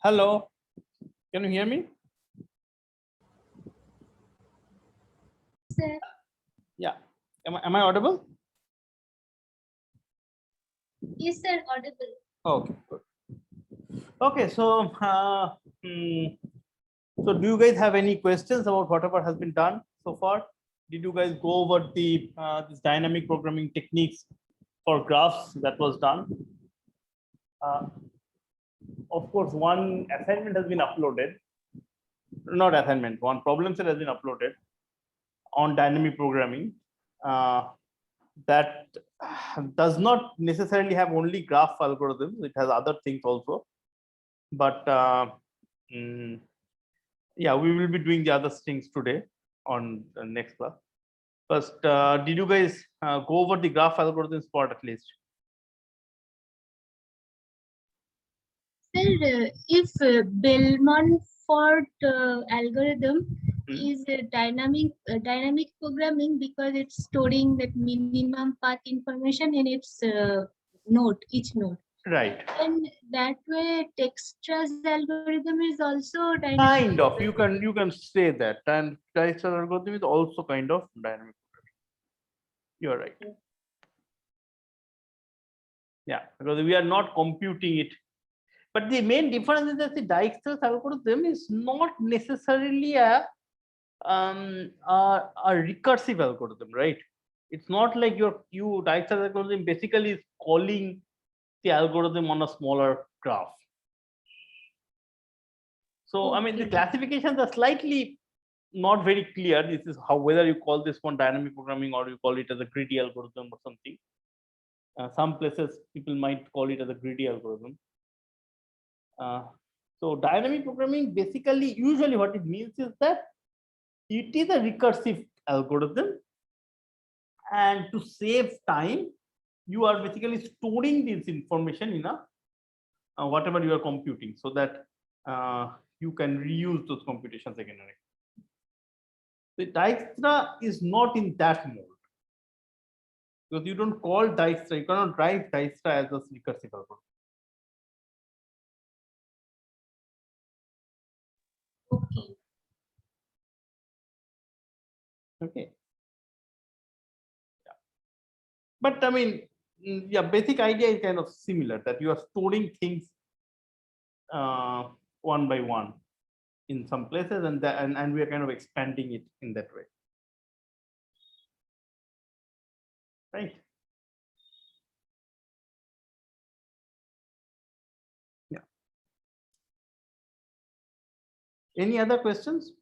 Hello, can you hear me? Sir. Yeah, am I audible? Yes, sir, audible. Okay, good. Okay, so so do you guys have any questions about whatever has been done so far? Did you guys go over the this dynamic programming techniques for graphs that was done? Of course, one assignment has been uploaded. Not assignment, one problem set has been uploaded on dynamic programming. That does not necessarily have only graph algorithms, it has other things also, but yeah, we will be doing the other things today on the next class. First, did you guys go over the graph algorithms part at least? Sir, if Belmont-Fort algorithm is dynamic programming because it's storing that minimum path information in its node, each node. Right. And that way, Dijkstra's algorithm is also dynamic. Kind of, you can say that, and Dijkstra's algorithm is also kind of dynamic programming. You're right. Yeah, because we are not computing it. But the main difference is that the Dijkstra's algorithm is not necessarily a recursive algorithm, right? It's not like Dijkstra's algorithm basically is calling the algorithm on a smaller graph. So I mean the classifications are slightly not very clear. This is how whether you call this one dynamic programming or you call it as a greedy algorithm or something. Some places people might call it as a greedy algorithm. So dynamic programming basically usually what it means is that it is a recursive algorithm, and to save time you are basically storing this information in a whatever you are computing, so that you can reuse those computations again and again. The Dijkstra is not in that mode because you don't call Dijkstra, you cannot write Dijkstra as a recursive algorithm. Okay. Okay. Yeah. But I mean, yeah, basic idea is kind of similar, that you are storing things one by one in some places, and we are kind of expanding it in that way, right? Yeah. Any other questions?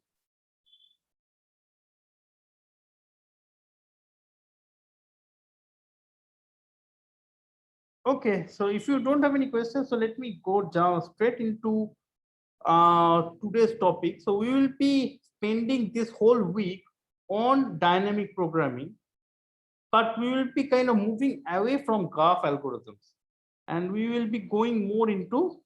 Okay, so if you don't have any questions, so let me go down straight into today's topic. So we will be spending this whole week on dynamic programming, but we will be kind of moving away from graph algorithms, and we will be going more into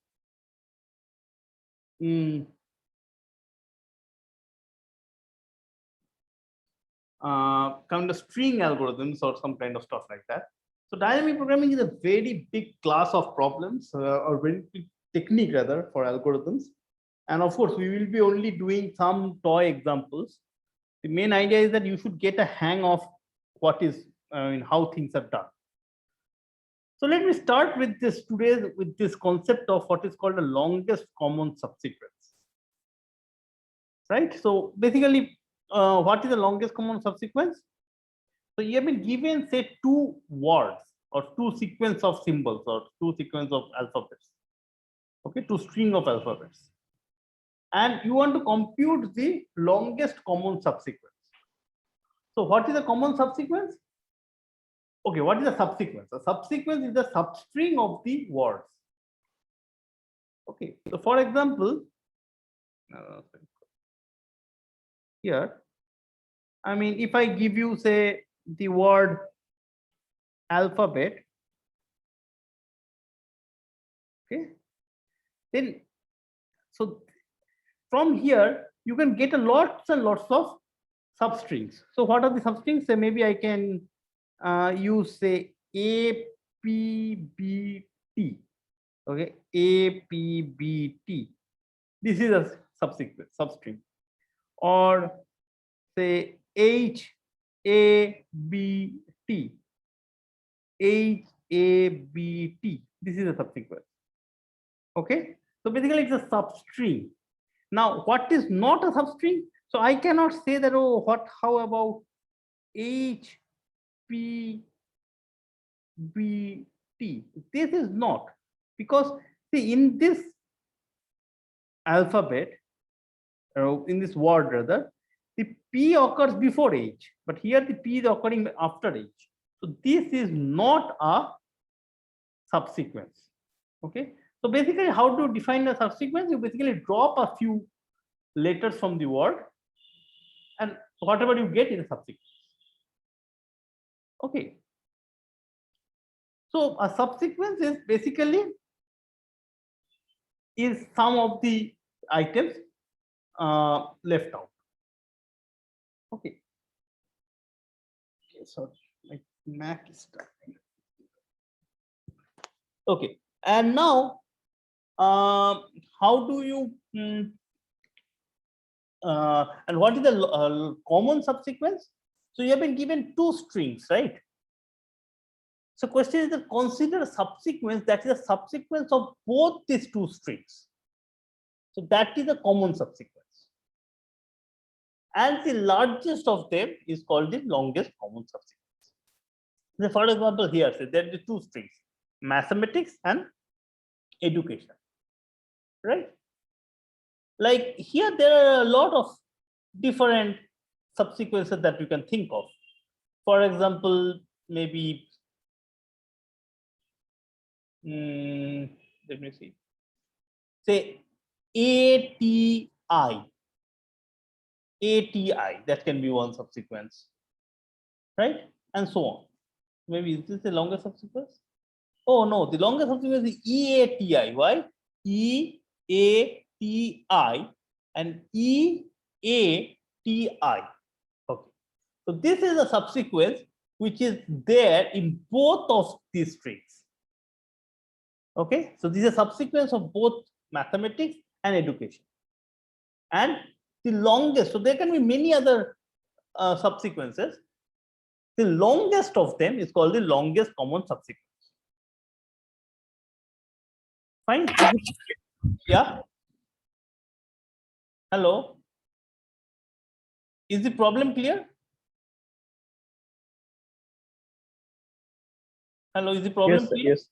kind of string algorithms or some kind of stuff like that. So dynamic programming is a very big class of problems, or very big technique rather, for algorithms. And of course, we will be only doing some toy examples. The main idea is that you should get a hang of what is how things are done. So let me start with this today with this concept of what is called the longest common subsequence. Right. So basically, what is the longest common subsequence? So you have been given, say, two words or two sequence of symbols or two sequence of alphabets. Okay, two string of alphabets. And you want to compute the longest common subsequence. So what is the common subsequence? Okay, what is the subsequence? The subsequence is the substring of the words. Okay, so for example, here, I mean, if I give you, say, the word alphabet, okay, then so from here you can get a lots and lots of substrings. So what are the substrings? So maybe I can use, say, A, P, B, T. Okay, A, P, B, T. This is a subsequence, substring. Or say H A B T. H A B T. This is a subsequence. Okay. So basically it's a substring. Now, what is not a substring? So I cannot say that, oh, how about H P B T? This is not, because see, in this alphabet, in this word rather, the P occurs before H, but here the P is occurring after H. So this is not a subsequence. Okay. So basically, how to define a subsequence? You basically drop a few letters from the word, and whatever you get is a subsequence. Okay. So a subsequence is basically is some of the items left out. Okay. Okay, so my Mac is stuck. Okay, and now how do you and what is the common subsequence? So you have been given two strings, right? So question is that consider a subsequence that is a subsequence of both these two strings. So that is a common subsequence. And the largest of them is called the longest common subsequence. So for example, here say there are the two strings, mathematics and education, right? Like here there are a lot of different subsequences that you can think of. For example, maybe let me see, say ATI, that can be one subsequence, right? And so on. Maybe is this the longest subsequence? Oh no, the longest subsequence is EATI. Why? EATI and EATI. Okay. So this is a subsequence which is there in both of these strings. Okay. So this is a subsequence of both mathematics and education. And the longest, so there can be many other subsequences. The longest of them is called the longest common subsequence. Fine. Yeah. Hello. Is the problem clear? Hello, is the problem Yes, clear? yes.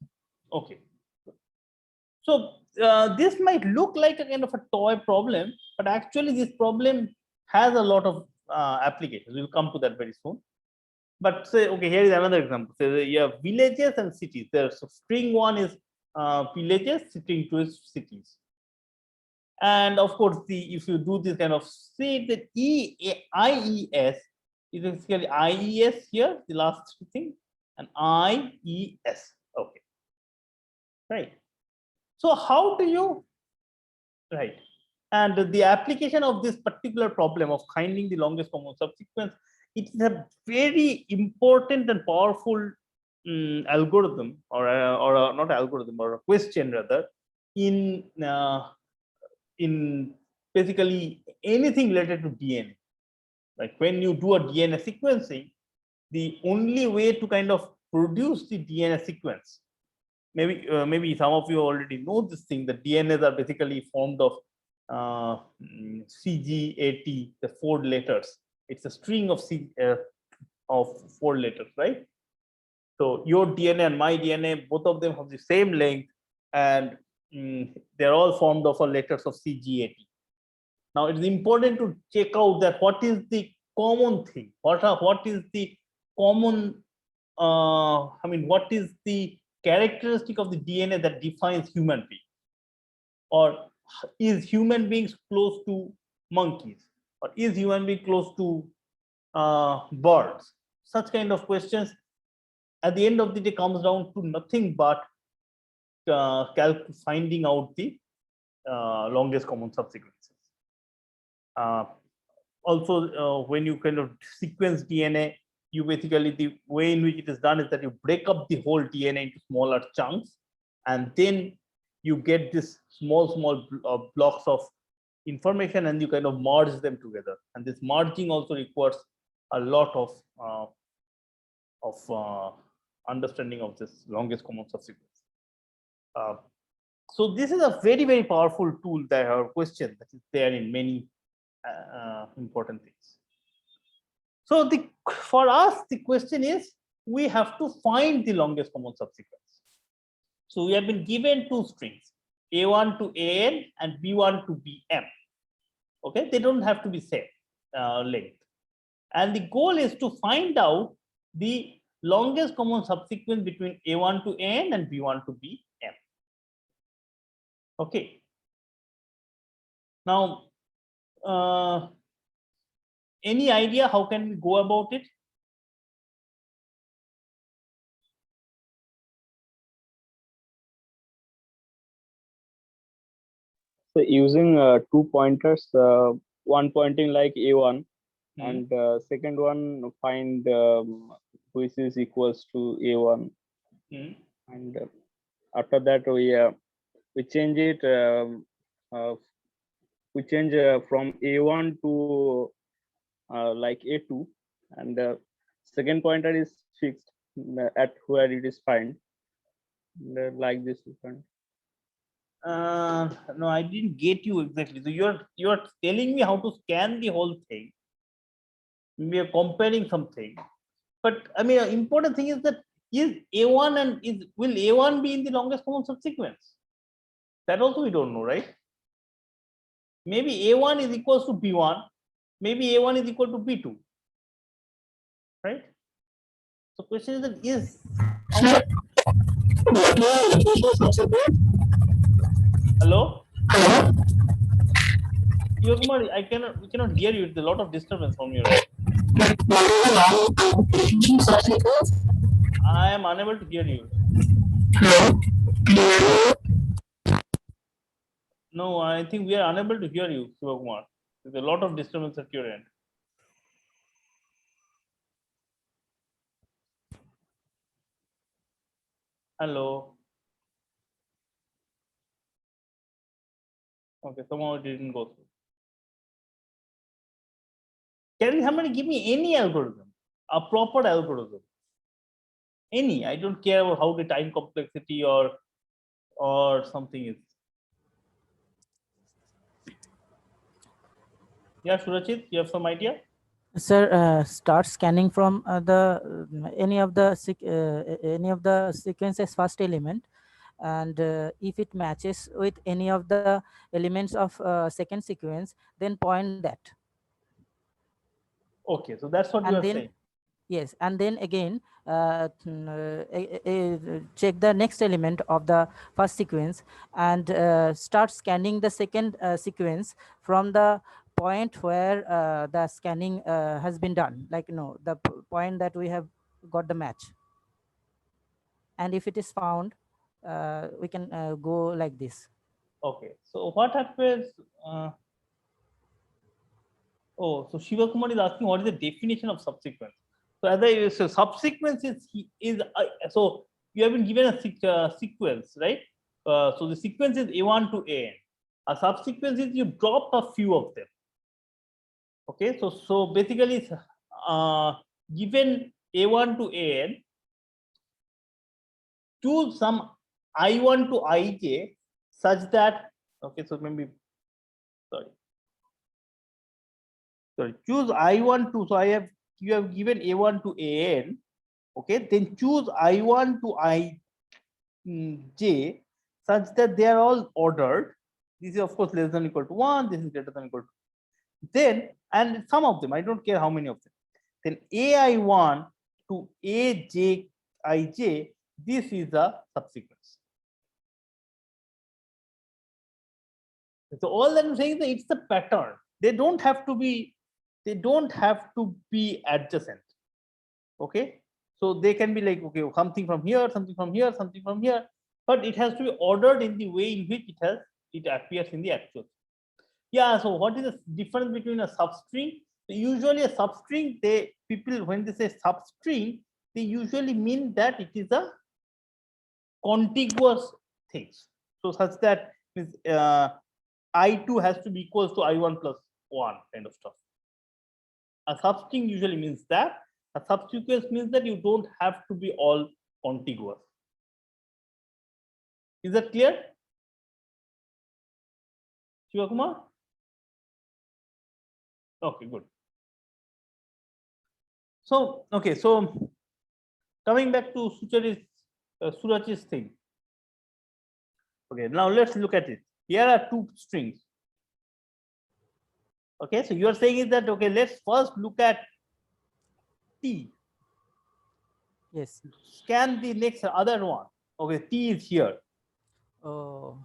Okay. So this might look like a kind of a toy problem, but actually this problem has a lot of applications. We'll come to that very soon. But say, okay, here is another example. So you have villages and cities. There's so string one is villages, string two is cities. And of course, if you do this kind of say that IES is basically IES here, the last thing, and IES. Okay. Right. So how do you, right? And the application of this particular problem of finding the longest common subsequence, it is a very important and powerful algorithm, or not algorithm, or a question rather, in basically anything related to DNA. Like when you do a DNA sequencing, the only way to kind of produce the DNA sequence, maybe some of you already know this thing, the DNAs are basically formed of CGAT, the 4 letters. It's a string of of 4 letters, right? So your DNA and my DNA, both of them have the same length, and they're all formed of letters of CGAT. Now it's important to check out that what is the common thing, what is the common what is the characteristic of the DNA that defines human being, or is human beings close to monkeys, or is human being close to birds? Such kind of questions at the end of the day comes down to nothing but finding out the longest common subsequences. Also, when you kind of sequence DNA, you basically, the way in which it is done is that you break up the whole DNA into smaller chunks, and then you get this small blocks of information and you kind of merge them together. And this merging also requires a lot of understanding of this longest common subsequence. So this is a very, very powerful tool that our question that is there in many important things. So for us, the question is, we have to find the longest common subsequence. So we have been given two strings, A1 to AN and B1 to BM. Okay, they don't have to be same length. And the goal is to find out the longest common subsequence between A1 to AN and B1 to BM. Okay. Now, any idea how can we go about it? So using two pointers, one pointing like A1 and second one find which is equals to A1, and after that we change it. We change from A1 to like A2, and second pointer is fixed at where it is find. Like this you can. No, I didn't get you exactly. So you're telling me how to scan the whole thing. We are comparing something, but I mean, important thing is that is A1 and will A1 be in the longest common subsequence? That also we don't know, right? Maybe A1 is equals to B1, maybe A1 is equal to B2, right? So question is that hello? Yogamari, we cannot hear you. There's a lot of disturbance from your end. I am unable to hear you. No, I think we are unable to hear you, Shivakumar. There's a lot of disturbance at your end. Hello. Okay, somehow it didn't go through. Can somebody give me any algorithm, a proper algorithm? Any, I don't care about how the time complexity or something is. Yeah, Surajit, you have some idea? Sir, start scanning from any of the sequences first element, and if it matches with any of the elements of second sequence, then point that. Okay, so that's what you are saying. Yes, and then again check the next element of the first sequence and start scanning the second sequence from the point where the scanning has been done, like the point that we have got the match. And if it is found, we can go like this. Okay, so what happens? So Shiva Kumar is asking what is the definition of subsequence. So as I so subsequence is so you have been given a sequence, right? So the sequence is A1 to AN. A subsequence is you drop a few of them. Okay, so basically given A1 to AN, choose some I1 to IJ such that, okay, so maybe choose I1 to, so you have given A1 to AN, okay, then choose I1 to IJ such that they are all ordered. This is of course less than or equal to 1, this is greater than or equal to 2. Then, and some of them, I don't care how many of them, then AI1 to AJIJ, this is the subsequence. So all that I'm saying is that it's the pattern. They don't have to be adjacent. Okay, so they can be like, okay, something from here, something from here, something from here, but it has to be ordered in the way in which it appears in the actual. Yeah, so what is the difference between a substring? So usually a substring, people when they say substring, they usually mean that it is a contiguous things. So such that I2 has to be equals to I1 plus 1 kind of stuff. A substring usually means that. A subsequence means that you don't have to be all contiguous. Is that clear? Shiva Kumar? Okay, good. So, okay, so coming back to Suraj's thing. Okay, now let's look at it. Here are two strings. Okay, so you are saying is that, okay, let's first look at T. Yes. Scan the next other one. Okay, T is here. Oh,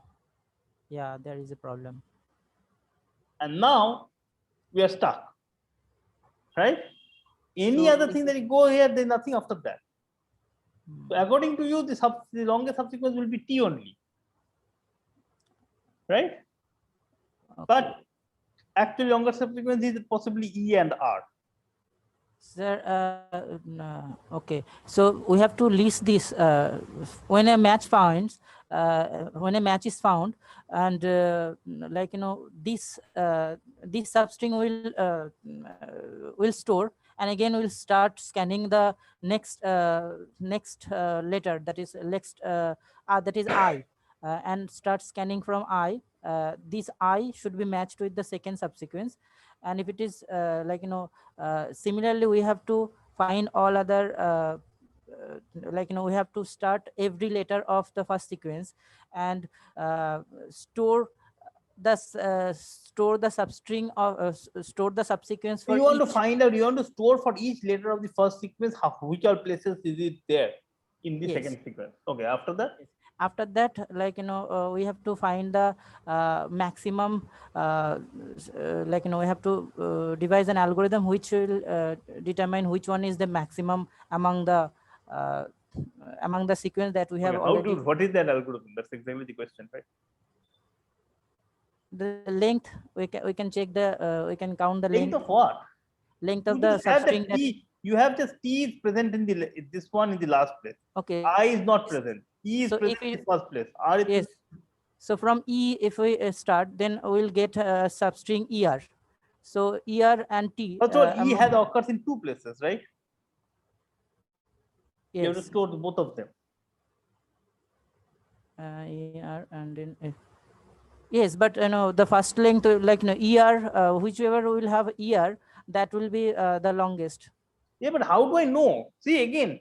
yeah, there is a problem. And now we are stuck. Right? Any So other is thing it- that you go here, there's nothing after that. Hmm. So according to you, the longest subsequence will be T only. Right? Okay. But actually longer subsequence is possibly E and R. Sir, no, okay. So we have to list this when a match finds, when a match is found, and like this this substring will store, and again we'll start scanning the next next letter, that is that is I, and start scanning from I. This I should be matched with the second subsequence, and if it is similarly, we have to find all other we have to start every letter of the first sequence and store the substring of store the subsequence So for you want to each. find out, you want to store for each letter of the first sequence, which all places is it there in the Yes. second sequence. Okay, after that. After that, we have to find the maximum we have to devise an algorithm which will determine which one is the maximum among the sequence that we have Okay, already. what is that algorithm? That's exactly the question, right? The length, we can check the we can count the Length length of what? length You of the just have substring the that. T. You have just T is present in this one in the last place. Okay, I is not present. E is So present if in it- the first place. R is yes. So from E, if we start, then we'll get substring ER. So ER and T. present. E has occurs in two places, right? You have to Yes. store both of them. ER and then yes, but the first length ER, whichever will have ER, that will be the longest. Yeah, but how do I know? See again,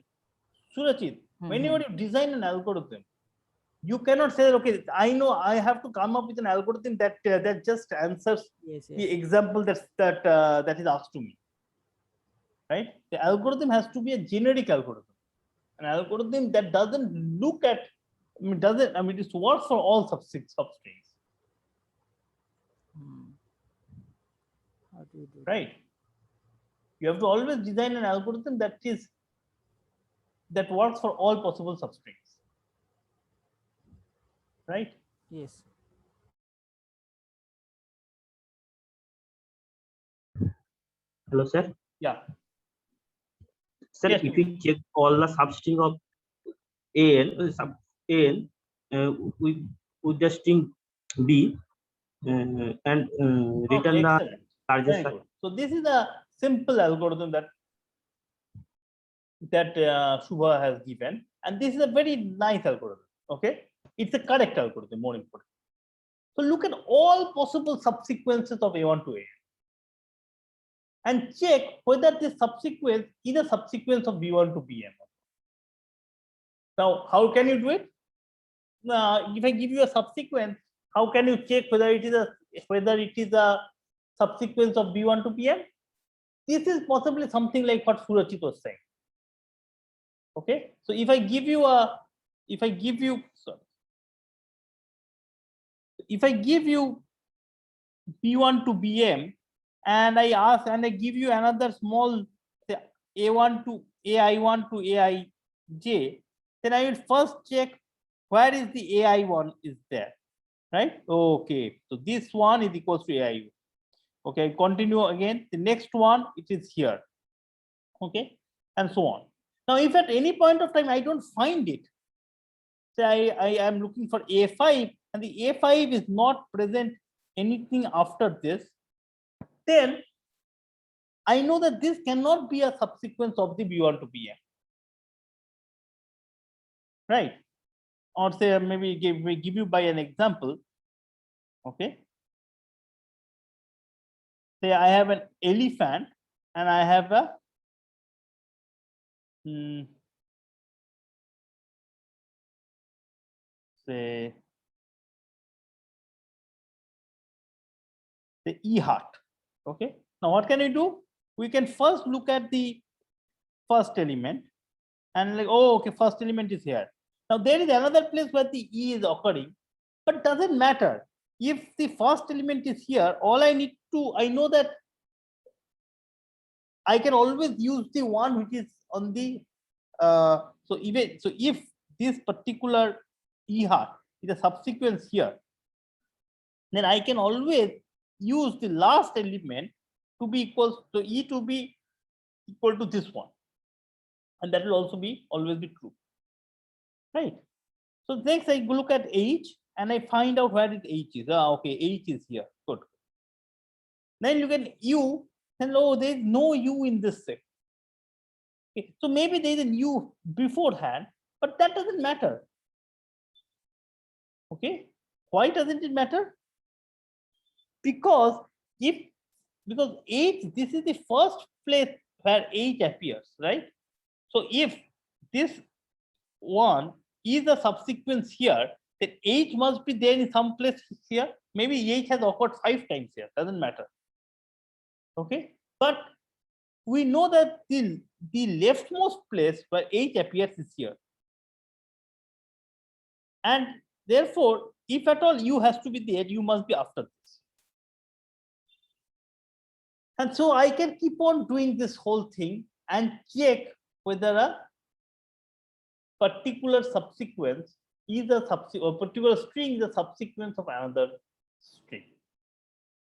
Surajit, whenever Mhm. you design an algorithm, you cannot say, okay, I know I have to come up with an algorithm that that just answers Yes, the yes. example that is asked to me. Right? The algorithm has to be a generic algorithm, an algorithm that doesn't look at, it works for all substrings. Hmm. How do you do Right? You have to always design an algorithm that works for all possible substrings. Right? that? Yes. Hello, sir. Yeah. Sir, Yes, if we check all the substring of AN with the string B and return the excellent. largest. Very good. So this is a simple algorithm that Shubha has given, and this is a very nice algorithm. Okay, it's a correct algorithm, more important. So look at all possible subsequences of A1 to AN and check whether this subsequence is a subsequence of B1 to BM. Now, how can you do it? Now, if I give you a subsequence, how can you check whether it is a subsequence of B1 to PM? This is possibly something like what Surajit was saying. Okay, so if I give you B1 to BM, and I give you another small, say, A1 to AI1 to AIJ, then I will first check where is the AI1 is there, right? Okay, so this one is equals to AI. Okay, continue again. The next one, it is here. Okay, and so on. Now, if at any point of time I don't find it, say I am looking for A5 and the A5 is not present anything after this, then I know that this cannot be a subsequence of the B1 to Bm, right? Or say maybe give you by an example. Okay. Say I have an elephant and I have a say the E heart. Okay. Now what can we do? We can first look at the first element and like, oh, okay, first element is here. Now there is another place where the E is occurring, but doesn't matter. If the first element is here, all I need to, I know that I can always use the one which is on the, so if this particular E heart is a subsequence here, then I can always use the last element to be equal to E to be equal to this one, and that will also be always be true, right? So next I look at H and I find out where it H is. Okay, H is here. Good. Then look at U and oh, there is no U in this set. Okay, so maybe there is a U beforehand, but that doesn't matter. Okay, why doesn't it matter? Because H, this is the first place where H appears, right? So if this one is a subsequence here, then H must be there in some place here. Maybe H has occurred 5 times here, doesn't matter. Okay, but we know that the leftmost place where H appears is here. And therefore, if at all U has to be there, U must be after this. And so I can keep on doing this whole thing and check whether a particular subsequence is a particular string is a subsequence of another string.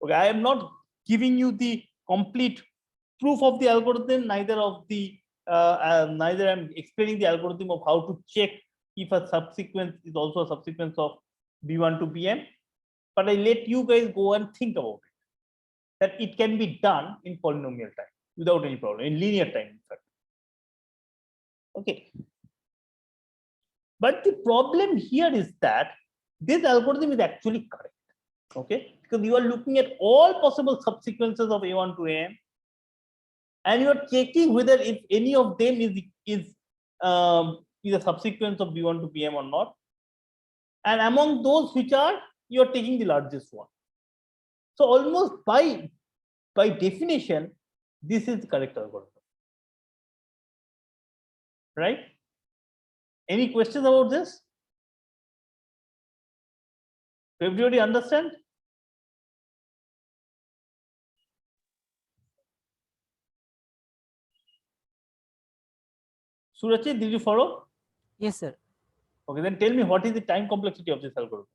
Okay, I am not giving you the complete proof of the algorithm, neither I'm explaining the algorithm of how to check if a subsequence is also a subsequence of B1 to Bm, but I let you guys go and think about it, that it can be done in polynomial time without any problem, in linear time, in fact. Okay. But the problem here is that this algorithm is actually correct. Okay, because you are looking at all possible subsequences of A1 to Am, and you are checking whether if any of them is a subsequence of B1 to Bm or not. And among those which are, you are taking the largest one. So almost by definition, this is the correct algorithm. Right? Any questions about this? Everybody understand? Surachit, did you follow? Yes, sir. Okay, then tell me what is the time complexity of this algorithm?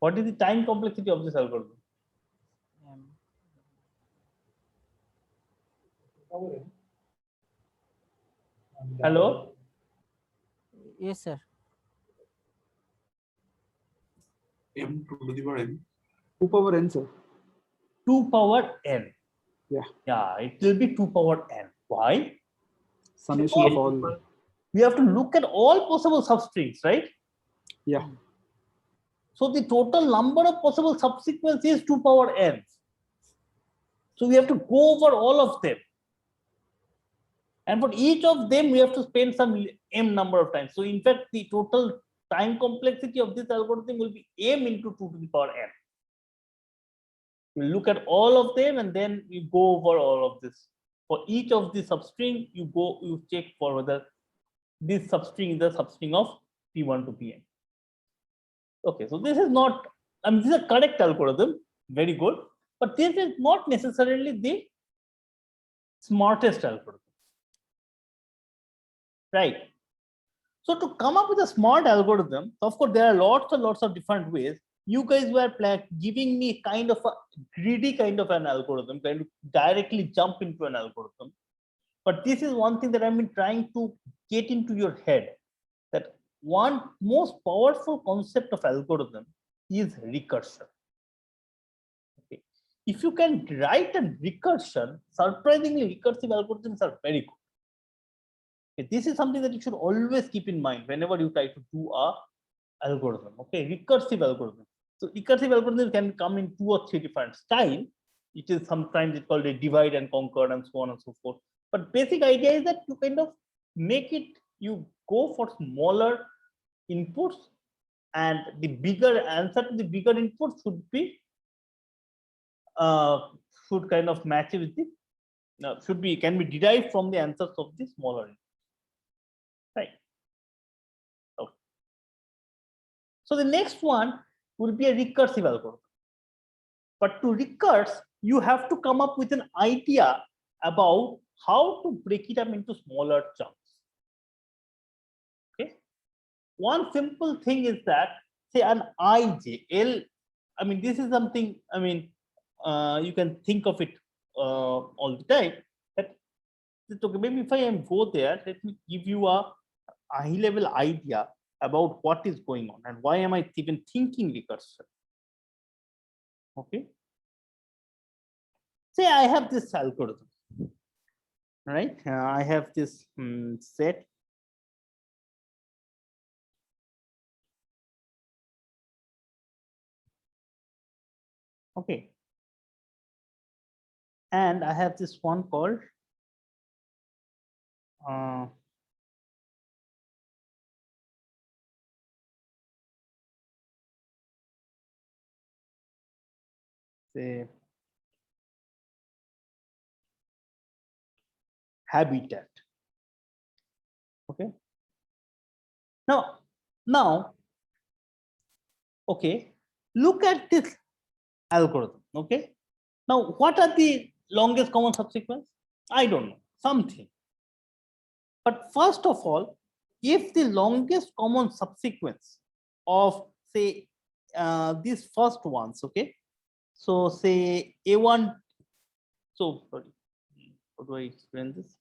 What is the time complexity of this algorithm? Hello? Yes, sir. M to the power n. 2 power n, sir. 2 power n. Yeah. Yeah, it will be 2 power n. Why? Summation of all. We have to look at all possible substrings, right? Yeah. So the total number of possible subsequences is 2 power n. So we have to go over all of them. And for each of them, we have to spend some m number of times. So in fact, the total time complexity of this algorithm will be m into 2 to the power n. You look at all of them and then you go over all of this. For each of the substring, you check for whether this substring is the substring of P1 to Pn. Okay, so this is not, I mean, this is a correct algorithm, very good, but this is not necessarily the smartest algorithm. Right. So to come up with a smart algorithm, of course, there are lots and lots of different ways. You guys were giving me kind of a greedy kind of an algorithm, kind of directly jump into an algorithm. But this is one thing that I've been trying to get into your head, that one most powerful concept of algorithm is recursion. Okay. If you can write a recursion, surprisingly recursive algorithms are very good. Okay. This is something that you should always keep in mind whenever you try to do a algorithm. Okay, recursive algorithm. So recursive algorithms can come in 2 or 3 different styles. It is sometimes it's called a divide and conquer and so on and so forth. But basic idea is that you kind of make it, you go for smaller inputs, and the bigger answer to the bigger input should be should kind of match with the can be derived from the answers of the smaller input. Right. Okay. So the next one will be a recursive algorithm. But to recurse, you have to come up with an idea about how to break it up into smaller chunks. Okay. One simple thing is that, say, an IJ, I mean, this is something, I mean, you can think of it all the time. That, okay, maybe if I go there, let me give you a high level idea about what is going on and why am I even thinking recursion. Okay. Say I have this algorithm, right? I have this set. Okay. And I have this one called say habitat. Okay. Now, okay, look at this algorithm. Okay. Now, what are the longest common subsequence? I don't know, something. But first of all, if the longest common subsequence of, say, these first ones, okay, so say A1, so sorry, how do I explain this?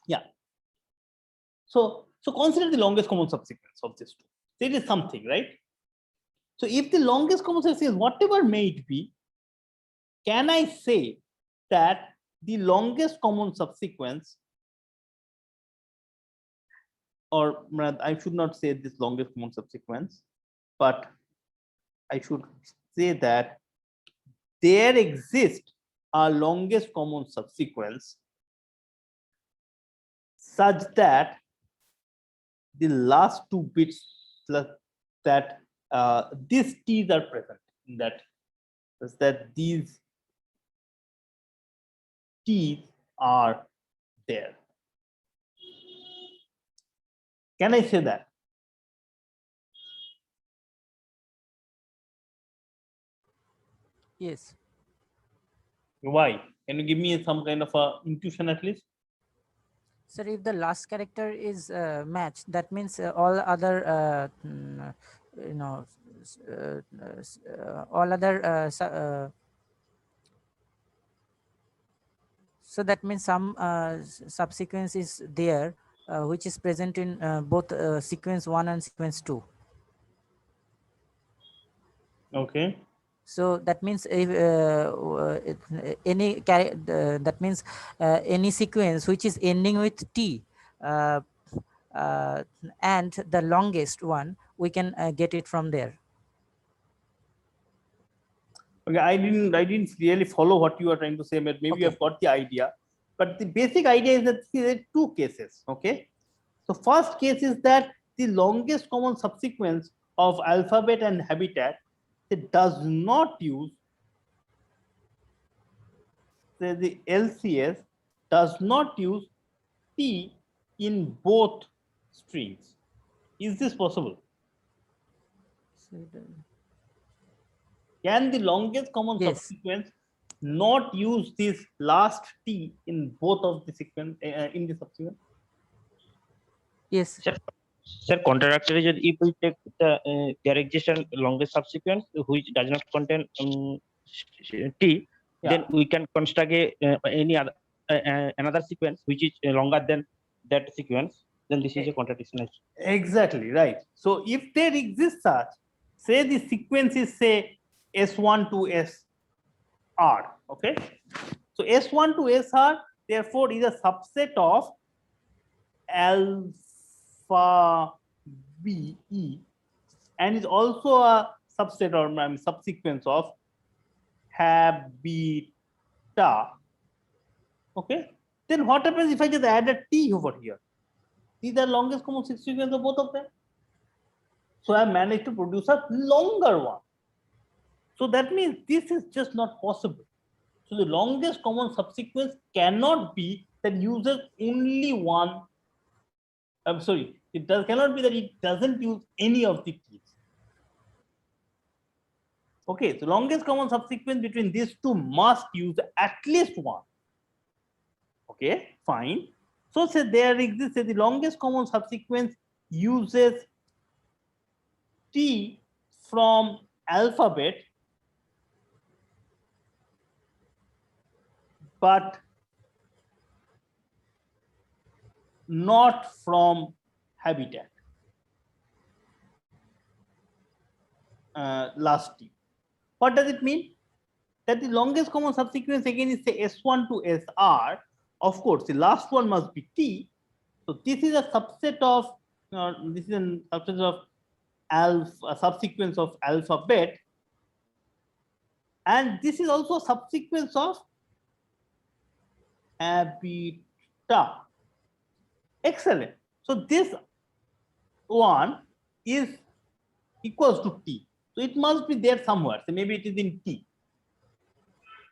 Yeah. So consider the longest common subsequence of this two. There is something, right? So if the longest common subsequence, whatever may it be, can I say that the longest common subsequence, or I should not say this longest common subsequence, but I should say that there exists a longest common subsequence such that the last 2 bits plus that these t's are present in that, is that these t's are there. Can I say that? Yes. Why? Can you give me some kind of a intuition at least? Sir, if the last character is matched, that means all other, you know, all other, so that means some subsequence is there, which is present in both sequence 1 and sequence 2. Okay. So that means if that means any sequence which is ending with T and the longest one, we can get it from there. Okay, I didn't really follow what you are trying to say, but maybe Okay. I've got the idea. But the basic idea is that there are 2 cases. Okay. So first case is that the longest common subsequence of alphabet and habitat, it does not use, say, the LCS does not use T in both strings. Is this possible? Can the longest common Yes. subsequence not use this last T in both of the sequence in the subsequence? Yes. Sir, counteractually, if we take the there exists a longest subsequence which does not contain T, Yeah. then we can construct any another sequence which is longer than that sequence, then this is a contradiction. Exactly right. So if there exists such, say the sequence is say S1 to SR, okay? So S1 to SR therefore is a subset of alpha BE and is also a subset or subsequence of habita. Okay, then what happens if I just add a T over here? These are longest common sequence of both of them. So I managed to produce a longer one. So that means this is just not possible. So the longest common subsequence cannot be that uses only one. I'm sorry, cannot be that it doesn't use any of the keys. Okay, so longest common subsequence between these two must use at least one. Okay, fine. So say there exists the longest common subsequence uses T from alphabet, but not from habitat. Last T. What does it mean? That the longest common subsequence again is say S1 to SR. Of course, the last one must be T. So this is a subset of this is a subset of a subsequence of alphabet, and this is also a subsequence of habita. Excellent. So this one is equals to T. So it must be there somewhere. So maybe it is in T.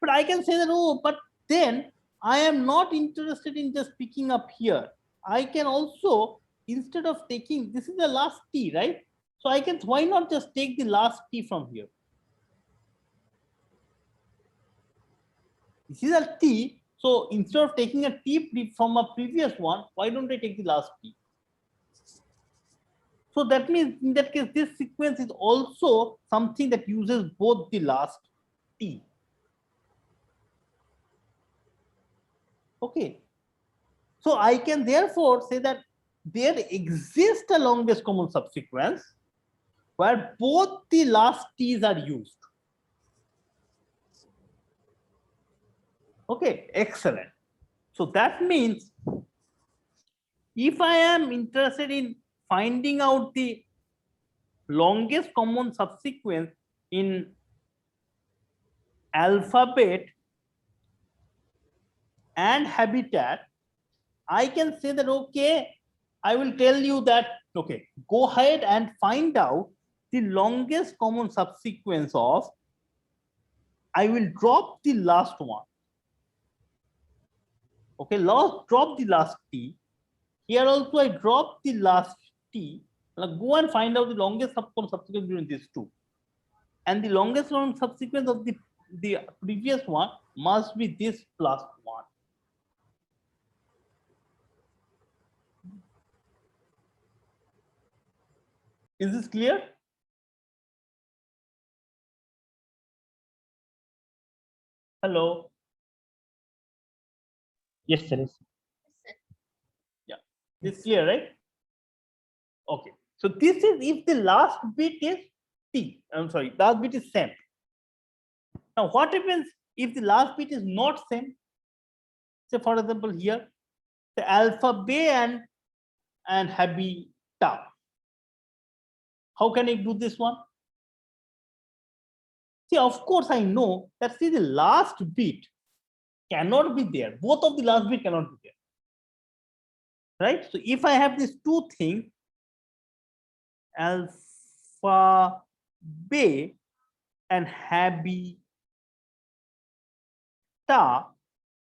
But I can say that, oh, but then I am not interested in just picking up here. I can also, instead of taking, this is the last T, right? So I can, why not just take the last T from here? This is a T. So instead of taking a T from a previous one, why don't I take the last T? So that means in that case, this sequence is also something that uses both the last T. Okay. So I can therefore say that there exists a longest common subsequence where both the last T's are used. Okay, excellent. So that means if I am interested in finding out the longest common subsequence in alphabet and habitat, I can say that, okay, I will tell you that, okay, go ahead and find out the longest common subsequence of, I will drop the last one. Okay, drop the last T. Here also I drop the last T. Now go and find out the longest common subsequence between these two. And the longest common subsequence of the previous one must be this plus one. Is this clear? Hello. Yes, sir. Yes. Yeah, this is clear, right? Okay. So this is if the last bit is T. I'm sorry, last bit is same. Now what happens if the last bit is not same? Say for example here, the alphabet and habita. How can I do this one? See, of course I know that see the last bit cannot be there. Both of the last bit cannot be there. Right? So if I have these two things, alpha B and habita,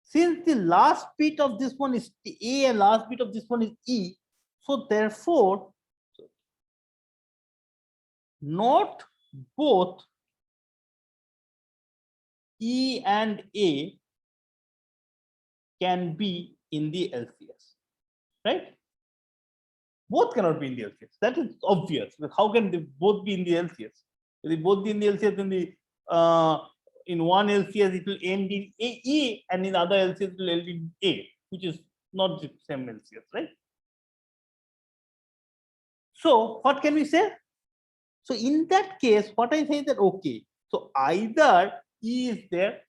since the last bit of this one is A and last bit of this one is E, so therefore not both E and A can be in the LCS, right? Both cannot be in the LCS. That is obvious. How can they both be in the LCS? If they both be in the LCS, then the in one LCS it will end in AE, and in other LCS it will end in A, which is not the same LCS, right? So what can we say? So in that case, what I say is that okay, so either E is there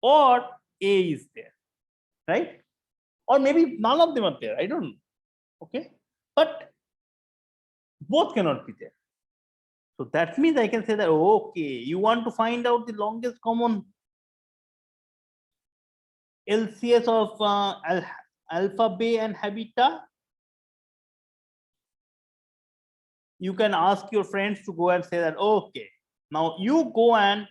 or A is there, right? Or maybe none of them are there, I don't know. Okay, but both cannot be there. So that means I can say that okay, you want to find out the longest common LCS of alpha, bay, and habita. You can ask your friends to go and say that okay, now you go and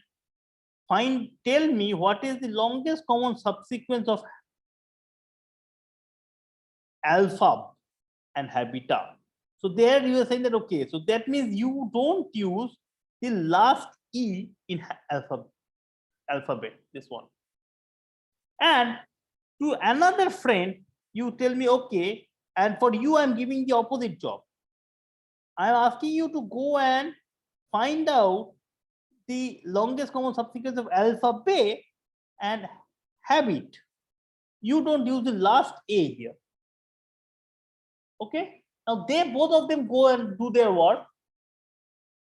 tell me what is the longest common subsequence of alpha and habita. So there you are saying that okay, so that means you don't use the last E in alphabet, this one. And to another friend, you tell me okay, and for you I'm giving the opposite job. I'm asking you to go and find out the longest common subsequence of alphabet and habit. You don't use the last A here. Okay, now they both of them go and do their work.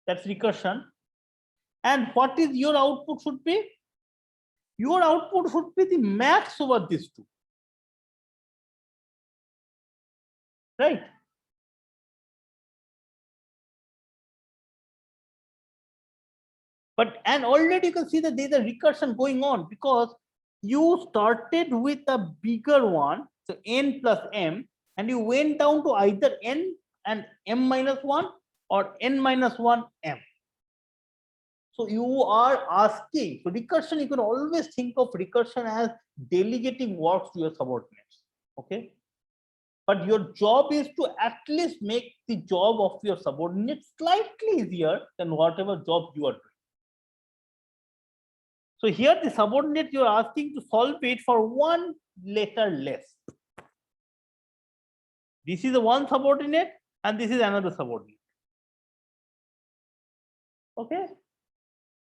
That's recursion. And what is your output should be? Your output should be the max over these two, right? But and already you can see that there's a recursion going on because you started with a bigger one, so n plus m, and you went down to either n and m minus 1 or n minus 1 m. So you are asking, so recursion, you can always think of recursion as delegating works to your subordinates, okay? But your job is to at least make the job of your subordinate slightly easier than whatever job you are doing. So here the subordinate you are asking to solve it for one letter less. This is the one subordinate and this is another subordinate. Okay.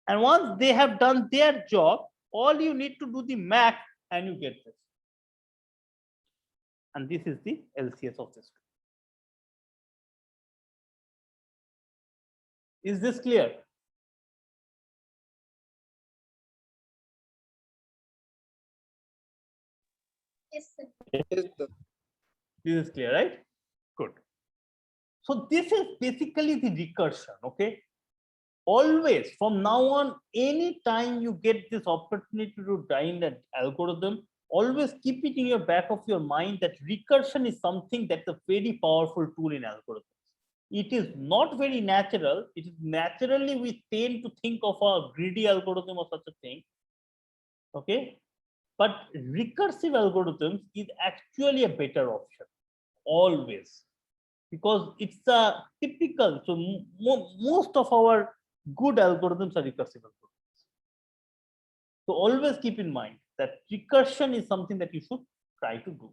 And once they have done their job, all you need to do the math and you get this. And this is the LCS of this. Is this clear? Yes, sir. This is clear, right? Good. So this is basically the recursion, okay? Always from now on, anytime you get this opportunity to design an algorithm, always keep it in your back of your mind that recursion is something that's a very powerful tool in algorithms. It is not very natural. It is naturally we tend to think of a greedy algorithm or such a thing. Okay. But recursive algorithms is actually a better option, always, because it's a typical. So most of our good algorithms are recursive algorithms. So always keep in mind that recursion is something that you should try to do.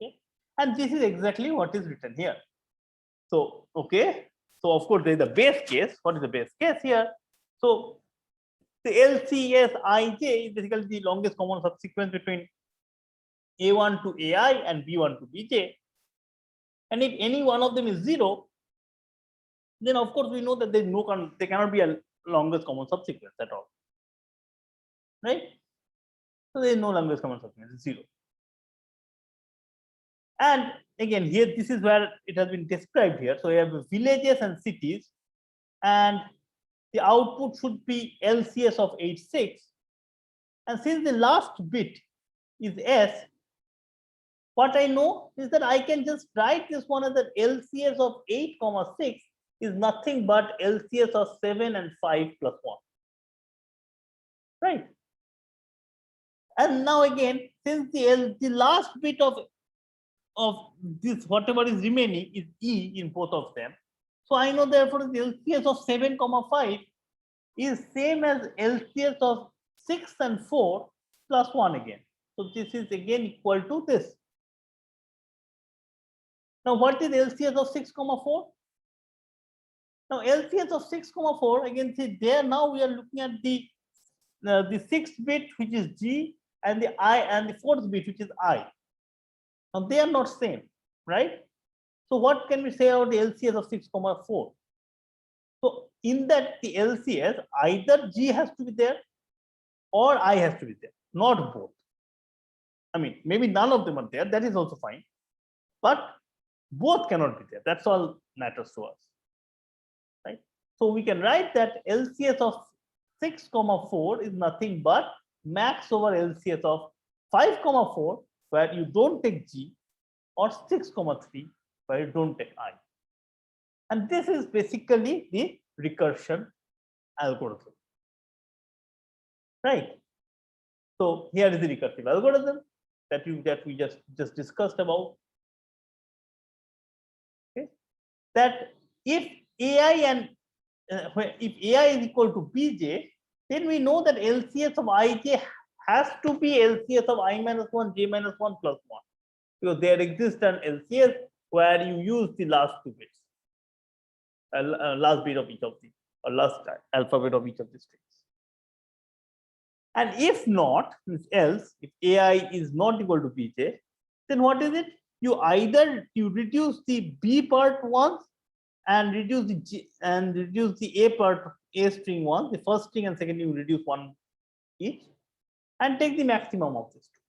Okay, and this is exactly what is written here. So okay, so of course there is the base case. What is the base case here? So the LCS IJ is basically the longest common subsequence between A1 to AI and B1 to BJ. And if any one of them is 0, then of course we know that there is no, there cannot be a longest common subsequence at all, right? So there is no longest common subsequence, it's 0. And again, here this is where it has been described here. So we have villages and cities, and the output should be LCS of H6. And since the last bit is S, what I know is that I can just write this one as an LCS of 8, 6 is nothing but LCS of 7 and 5 plus 1. Right? And now again, since the last bit of this, whatever is remaining, is E in both of them. So I know therefore the LCS of 7, 5 is same as LCS of 6 and 4 plus 1 again. So this is again equal to this. Now what is LCS of 6, 4? Now LCS of 6,4, again, see there now we are looking at the 6th bit, which is G, and the I, and the 4th bit, which is I. Now they are not same, right? So what can we say about the LCS of 6,4? So in that the LCS, either G has to be there or I has to be there, not both. I mean, maybe none of them are there, that is also fine, but both cannot be there. That's all matters to us, right? So we can write that LCS of 6,4 is nothing but max over LCS of 5,4, where you don't take G, or 6,3, where you don't take I. And this is basically the recursion algorithm, right? So here is the recursive algorithm that we just discussed about. Okay, that if AI and if AI is equal to Bj, then we know that LCS of Ij has to be LCS of I minus 1, j minus 1 plus 1, because there exists an LCS where you use the last two bits, last bit of each of the, or last alphabet of each of the strings. And if not, else, if AI is not equal to Bj, then what is it? You either reduce the B part once and reduce the G and reduce the A part, A string once, the first string and second you reduce one each, and take the maximum of this two.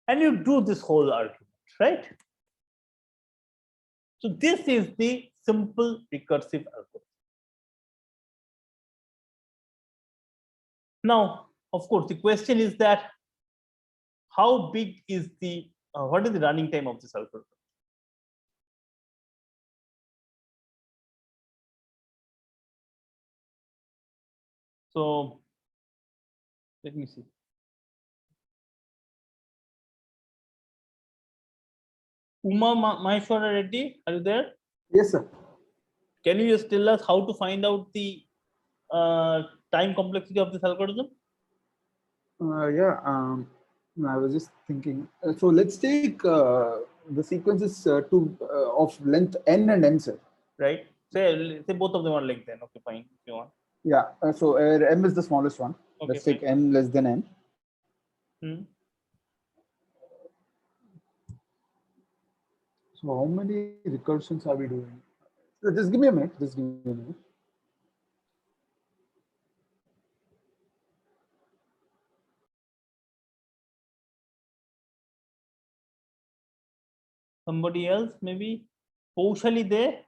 And you do this whole argument, right? So this is the simple recursive algorithm. Now, of course, the question is that how big is the what is the running time of this algorithm? So let me see. Uma Maheshwara Reddy, are you there? Yes, sir. Can you just tell us how to find out the time complexity of this algorithm? Yeah, I was just thinking. So let's take the sequences of length n and n, sir. Right. Say both of them are length n. Okay, fine. If you want. Yeah. So m is the smallest one. Okay, let's take n less than n. So how many recursions are we doing? Just give me a minute. Just give me a minute. Somebody else, maybe Paushali there?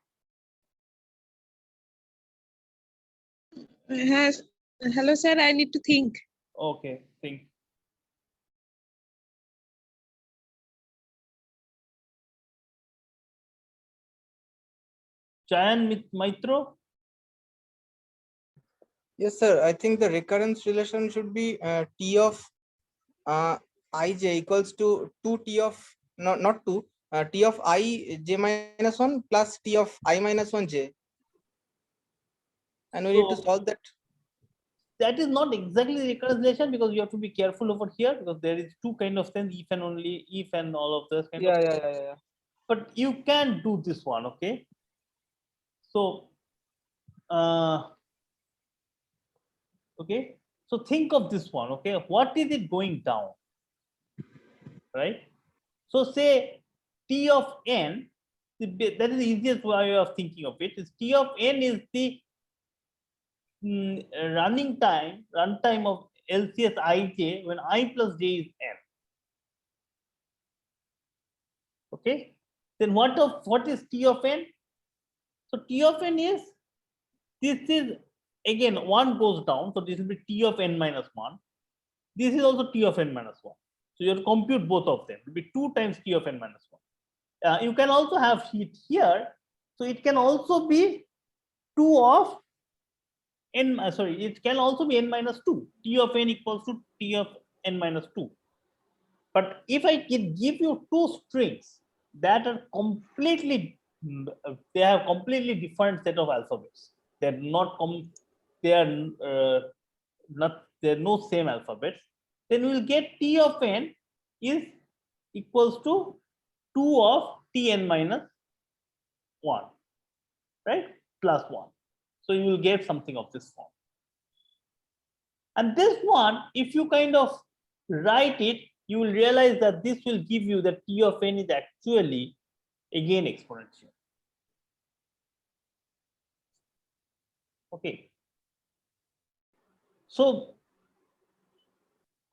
Yes. Hello, sir. I need to think. Okay, think. Chayan Maitro? Yes, sir. I think the recurrence relation should be T of ij equals to 2T of, not 2, T of I j minus 1 plus T of I minus 1 j. And we need to solve that. That is not exactly the recurrence relation, because you have to be careful over here, because there is two kind of things, if and only, if and all of this kind of things. Yeah. But you can do this one, okay? So okay, so think of this one, okay? What is it going down, right? So say T of n, that is the easiest way of thinking of it, is T of n is the runtime of LCS Ij when I plus j is n. Okay, then what is T of n? So T of n is, this is again one goes down, so this will be T of n minus 1. This is also T of n minus 1. So you have to compute both of them. It will be 2 times T of n minus 1. You can also have it here, so it can also be 2 of n. It can also be n minus 2. T of n equals to T of n minus 2. But if I can give you two strings that are completely, they have completely different set of alphabets. They're not they're no same alphabets. Then we will get T of n is equals to 2 of Tn minus 1, right? plus 1. So you will get something of this form. And this one, if you kind of write it, you will realize that this will give you that T of n is actually again exponential. Okay. So,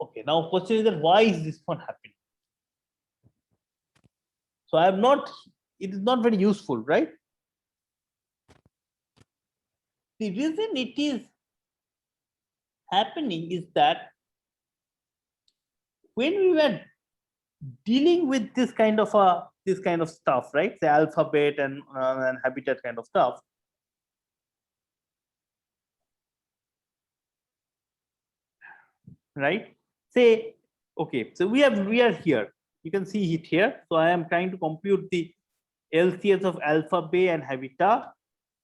okay, now question is that why is this one happening? So I have not, it is not very useful, right? The reason it is happening is that when we were dealing with this kind of stuff, right? The alphabet and habitat kind of stuff. Right? Say, okay, so we are here. You can see it here. So I am trying to compute the LCS of alpha, beta, and habitat,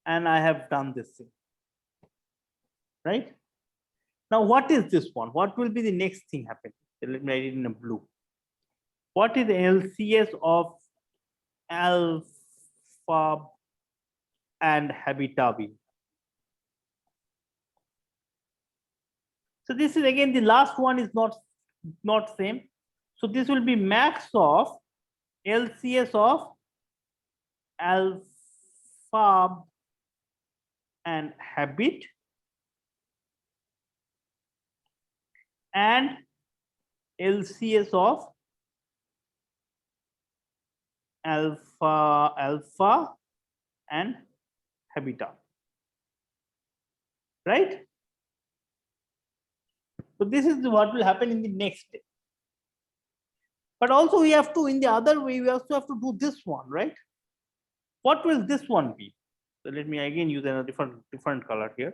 and I have done this thing. Right? Now, what is this one? What will be the next thing happening? Let me write it in a blue. What is the LCS of alpha and habitat B? So this is again the last one is not same. So this will be max of LCS of alpha and habit and LCS of alpha and habitat, right? So this is what will happen in the next step. But also we have to, in the other way, we also have to do this one, right? What will this one be? So let me again use a different color here.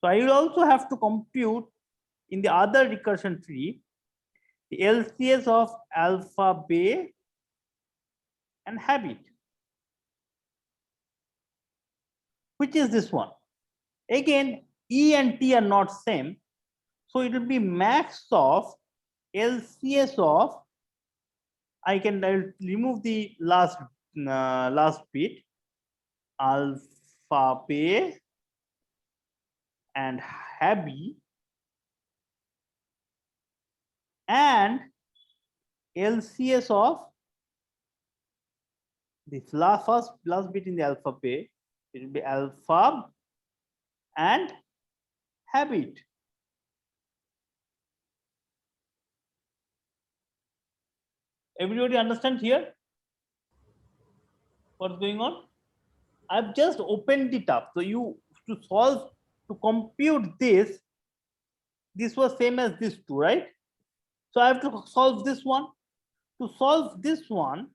So I will also have to compute in the other recursion tree the LCS of alpha, beta, and habit. Which is this one? Again, E and T are not same. So it will be max of LCS of, I'll remove the last bit, alpha, beta, and habit, and LCS of this last bit in the alphabet. It will be alpha and habit. Everybody understand here what's going on? I've just opened it up. So you to compute this was same as this two, right? So I have to solve this one. To solve this one,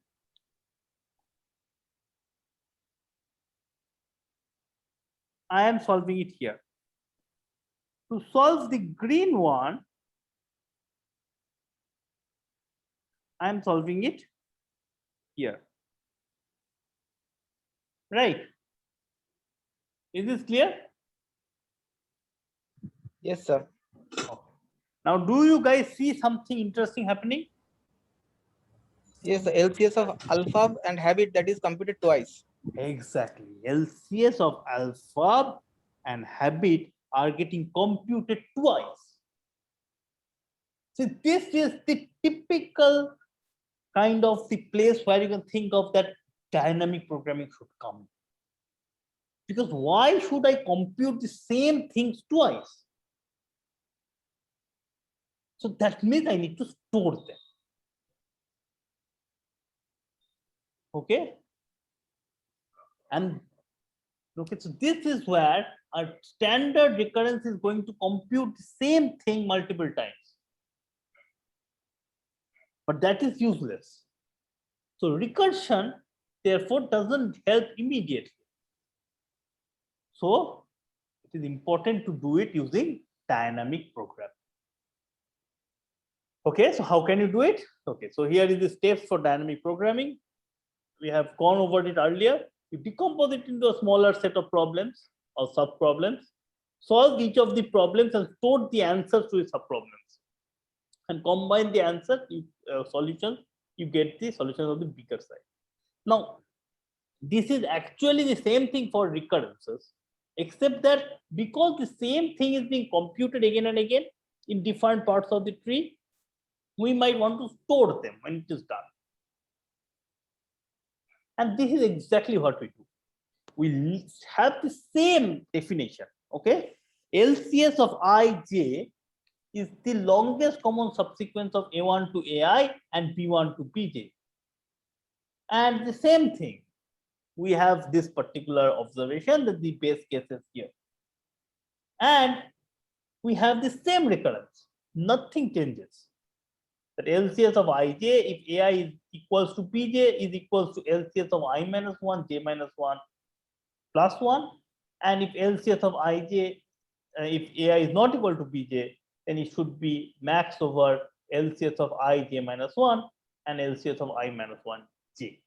I am solving it here. To solve the green one, I am solving it here. Right? Is this clear? Yes, sir. Now, do you guys see something interesting happening? Yes, the LCS of alpha and habit that is computed twice. Exactly. LCS of alpha and habit are getting computed twice. So this is the typical kind of the place where you can think of that dynamic programming should come. Because why should I compute the same things twice? So that means I need to store them. Okay. And okay, so this is where a standard recurrence is going to compute the same thing multiple times. But that is useless. So recursion, therefore, doesn't help immediately. So it is important to do it using dynamic programming. Okay, so how can you do it? Okay, so here is the steps for dynamic programming. We have gone over it earlier. You decompose it into a smaller set of problems or sub-problems, solve each of the problems and store the answers to the sub-problems, and combine the answer solutions, you get the solutions of the bigger side. Now, this is actually the same thing for recurrences, except that because the same thing is being computed again and again in different parts of the tree, we might want to store them when it is done. And this is exactly what we do. We have the same definition, okay? LCS of ij is the longest common subsequence of A1 to AI and B1 to Bj. And the same thing, we have this particular observation that the base case is here. And we have the same recurrence, nothing changes. That LCS of ij, if AI is equals to Bj, is equals to LCS of I minus 1, j minus 1 plus 1. And if LCS of ij, if AI is not equal to Bj, then it should be max over LCS of ij minus 1 and LCS of I minus 1 j.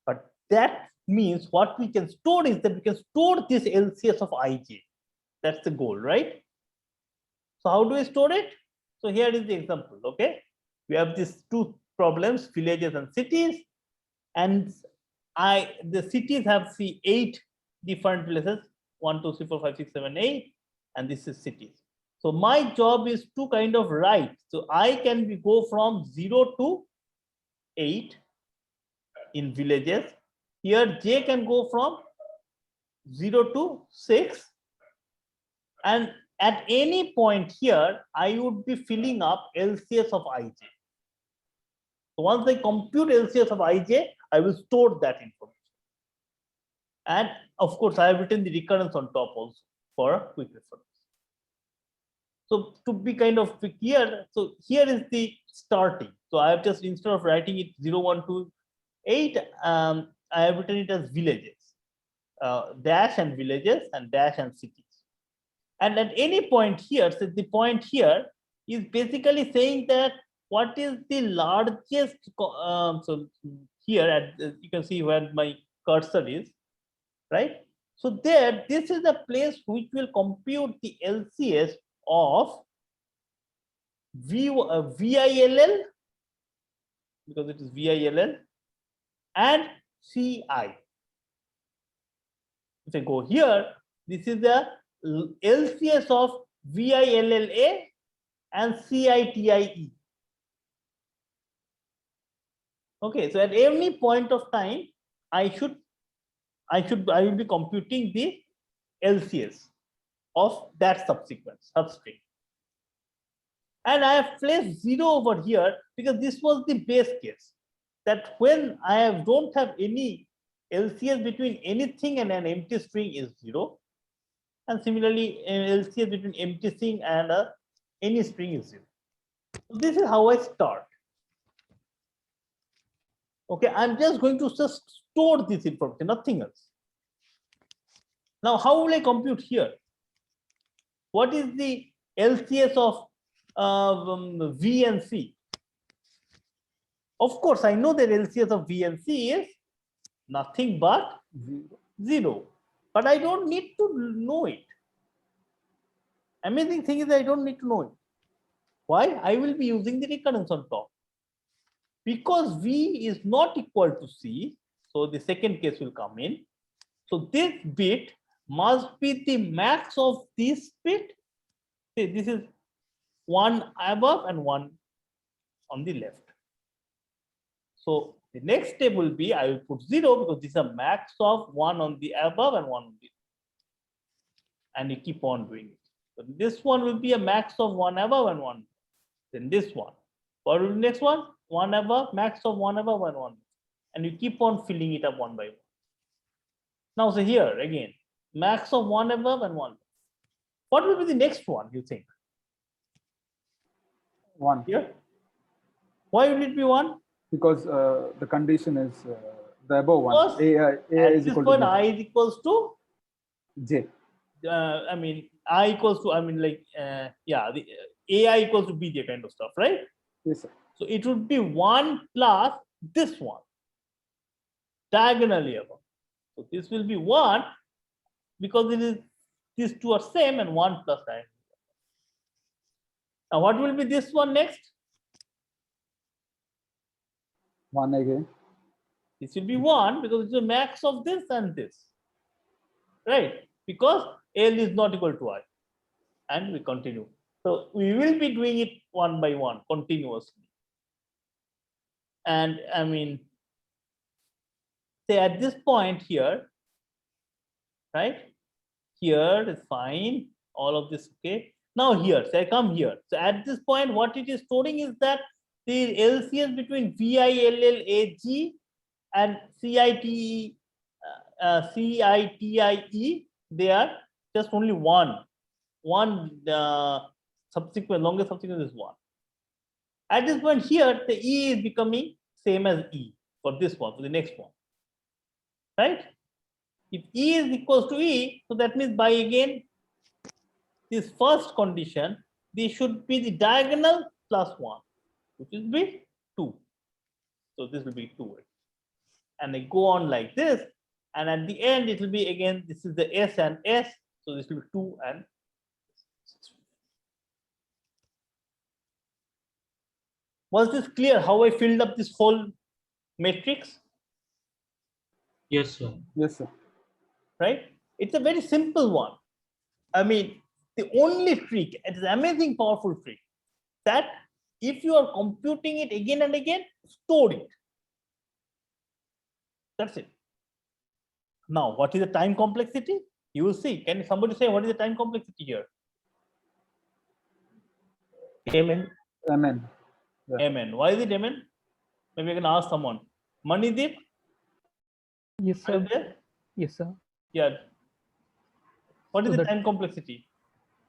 But that means what we can store is that we can store this LCS of ij. That's the goal, right? So how do we store it? So here is the example, okay? We have these two problems, villages and cities. And the cities have 8 different places, 1, 2, 3, 4, 5, 6, 7, 8, and this is cities. So my job is to kind of write. So I can go from 0 to 8 in villages. Here j can go from 0 to 6. And at any point here, I would be filling up LCS of ij. So once I compute LCS of ij, I will store that information. And of course, I have written the recurrence on top also for quick reference. So to be kind of clear, so here is the starting. So I have just, instead of writing it 0, 1, 2, 8, I have written it as villages, dash and villages and dash and cities. And at any point here, so the point here is basically saying that what is the largest, so here you can see where my cursor is, right? So there, this is the place which will compute the LCS of VILL, because it is VILL, and CI. If I go here, this is the LCS of VILLA and CITIE. Okay, so at any point of time, I will be computing the LCS of that substring. And I have placed 0 over here because this was the base case, that when I don't have any LCS between anything and an empty string is 0. And similarly, LCS between empty string and any string is 0. So this is how I start. Okay, I'm just going to just store this information, nothing else. Now, how will I compute here? What is the LCS of V and C? Of course, I know that LCS of V and C is nothing but 0. But I don't need to know it. Amazing thing is I don't need to know it. Why? I will be using the recurrence on top. Because V is not equal to C, so the second case will come in. So this bit must be the max of this bit. See, this is 1 above and 1 on the left. So the next step will be, I will put 0 because this is a max of 1 on the above and 1 on the, and you keep on doing it. So this one will be a max of 1 above and 1. Then this one. What will be the next one? 1 above, max of 1 above and 1. And you keep on filling it up one by one. Now, so here again, max of 1 above and 1. What will be the next one, you think? 1. Here? Why will it be 1? Because the condition is the above one. AI At is this equal point, to I is equals to, J. I mean, I equals to, I mean, like, yeah, the AI equals to BJ kind of stuff, right? Yes, sir. So it would be 1 plus this one, diagonally above. So this will be 1 because it is, these two are same, and 1 plus diagonally. Now, what will be this one next? 1 again. This will be 1 because it's the max of this and this. Right? Because L is not equal to I. And we continue. So we will be doing it one by one continuously. And I mean, say at this point here, right? Here is fine, all of this okay. Now here, say I come here. So at this point, what it is storing is that the LCS between VILLAG and CITIE, they are just only one subsequent, longest subsequent is 1. At this point here, the E is becoming same as E for this one, for the next one, right? If E is equals to E, so that means by again, this first condition, this should be the diagonal plus 1, which will be 2. So this will be 2. And I go on like this, and at the end, it will be again, this is the S and S, so this will be 2 and was this clear how I filled up this whole matrix? Yes, sir. Yes, sir. Right? It's a very simple one. I mean, the only trick, it is an amazing, powerful trick, that if you are computing it again and again, store it. That's it. Now, what is the time complexity? You will see. Can somebody say what is the time complexity here? Mn. Mn. Yeah. Mn. Why is it Mn? Maybe I can ask someone. Manidip? Yes, Are you sir. there? Yes, sir. Yeah. What is So the that- time complexity?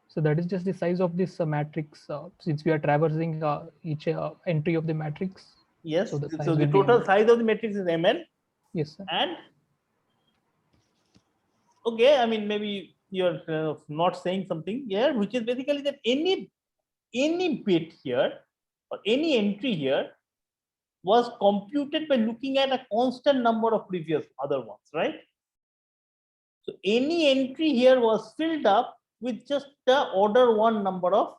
So that is just the size of this matrix, since we are traversing each entry of the matrix. Yes. So the So size the will be total Mn. size of the matrix is Mn. Yes, sir. And okay, I mean, maybe you're not saying something here, which is basically that any bit here or any entry here was computed by looking at a constant number of previous other ones, right? So any entry here was filled up with just the order 1 number of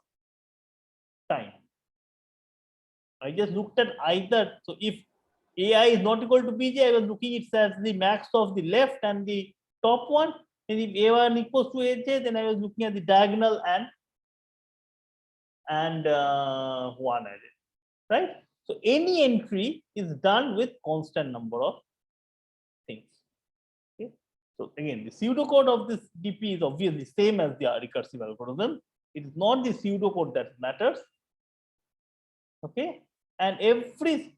time. I just looked at either. So if AI is not equal to BJ, I was looking it as the max of the left and the top one. And if A1 equals to AJ, then I was looking at the diagonal and 1 added, right? So any entry is done with constant number of things. Okay. So again, the pseudocode of this DP is obviously same as the recursive algorithm. It is not the pseudocode that matters. Okay, and every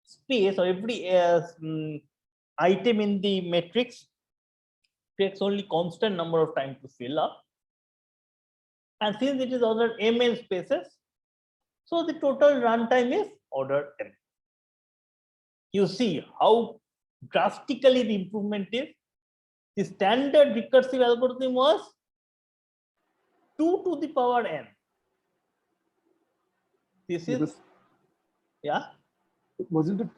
space or every item in the matrix takes only constant number of time to fill up. And since it is ordered mn spaces, so the total runtime is ordered m. You see how drastically the improvement is. The standard recursive algorithm was 2 to the power n. This is, yeah. Wasn't it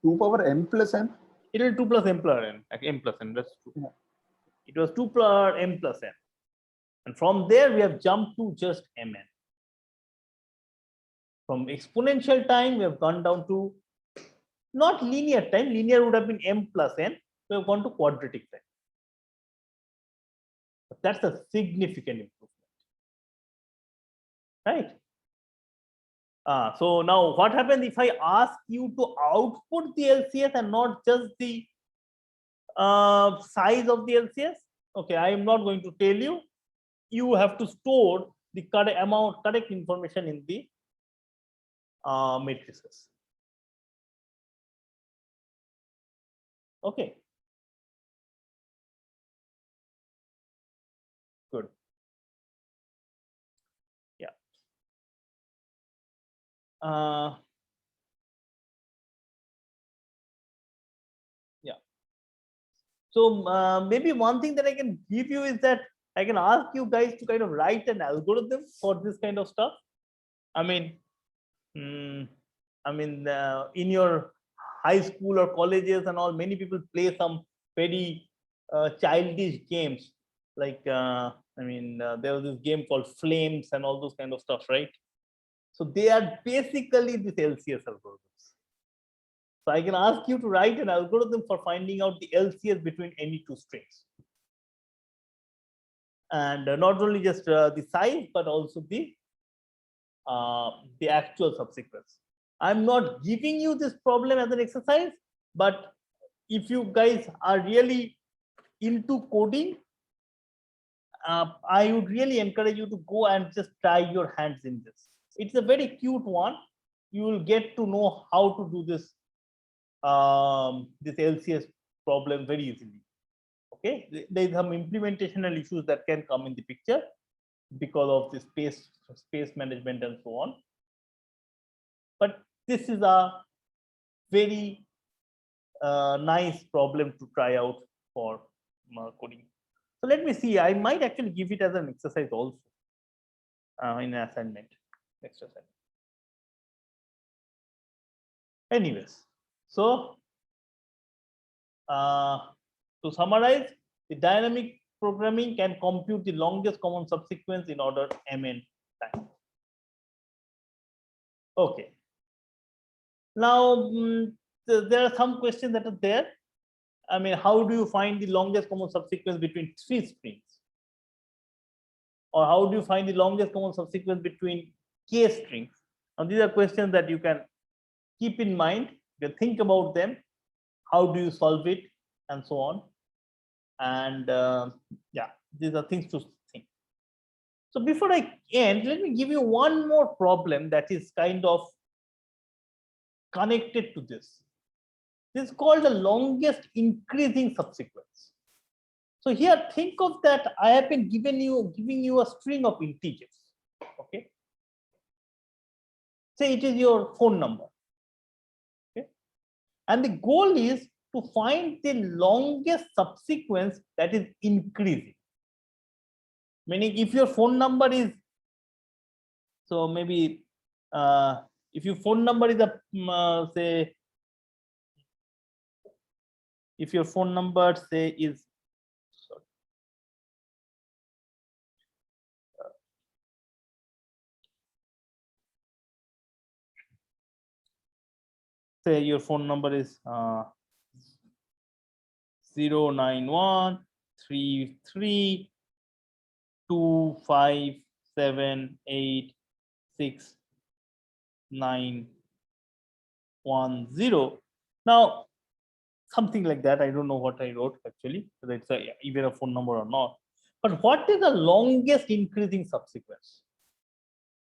2 power m plus n? It is 2 plus m plus n, like m plus n, that's true. Yeah. It was 2 plus m plus n. And from there, we have jumped to just mn. From exponential time, we have gone down to not linear time. Linear would have been m plus n. We have gone to quadratic time. But that's a significant improvement, right? So now what happens if I ask you to output the LCS and not just the size of the LCS? Okay, I am not going to tell you. You have to store the correct information in the matrices. Okay. Good. Yeah. Yeah. So maybe one thing that I can give you is that I can ask you guys to kind of write an algorithm for this kind of stuff. I mean, in your high school or colleges and all, many people play some very childish games. Like, there was this game called Flames and all those kind of stuff, right? So they are basically these LCS algorithms. So I can ask you to write an algorithm for finding out the LCS between any two strings. And not only just the size, but also the actual subsequence. I'm not giving you this problem as an exercise, but if you guys are really into coding, I would really encourage you to go and just try your hands in this. It's a very cute one. You will get to know how to do this this LCS problem very easily. Okay, there is some implementational issues that can come in the picture because of the space management and so on. But this is a very nice problem to try out for coding. So let me see. I might actually give it as an exercise also in an assignment. Next assignment. Anyways, so to summarize, the dynamic programming can compute the longest common subsequence in order mn time. Okay. Now there are some questions that are there. I mean, how do you find the longest common subsequence between three strings? Or how do you find the longest common subsequence between k strings? Now these are questions that you can keep in mind. You can think about them. How do you solve it, and so on. And yeah, these are things to think. So before I end, let me give you one more problem that is kind of connected to this. This is called the longest increasing subsequence. So here, think of that. I have been giving you a string of integers. Okay. Say it is your phone number. Okay. And the goal is to find the longest subsequence that is increasing. Meaning, if your phone number is, so maybe if your phone number is a say, if your phone number say is, sorry, say your phone number is 0913257869110. Now, something like that. I don't know what I wrote actually, whether it's even a phone number or not. But what is the longest increasing subsequence?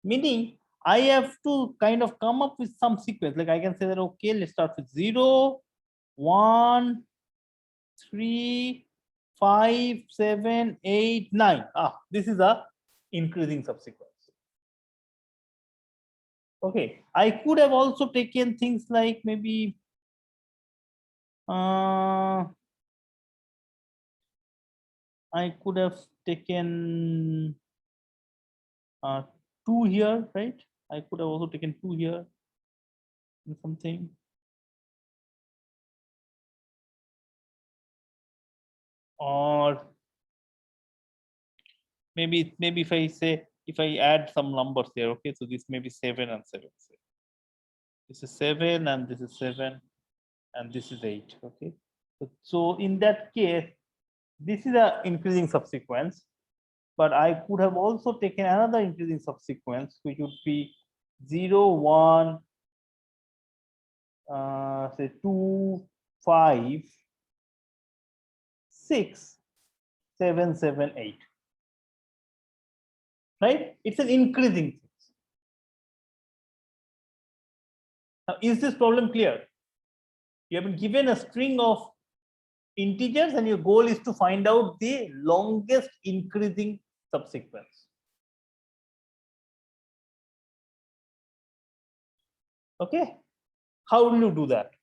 Meaning, I have to kind of come up with some sequence. Like I can say that, okay, let's start with 0, 1, 3, 5, 7, 8, 9. This is a increasing subsequence. Okay, I could have also taken things like maybe I could have taken 2 here, right? I could have also taken 2 here and something. Or maybe if I say, if I add some numbers here, okay, so this may be 7 and 7. This is 7 and this is 7 and this is 8. Okay, so in that case, this is an increasing subsequence, but I could have also taken another increasing subsequence, which would be 0, 1, say 2, 5, 6, 7, 7, 8. Right? It's an increasing thing. Now, is this problem clear? You have been given a string of integers and your goal is to find out the longest increasing subsequence. Okay, how will you do that?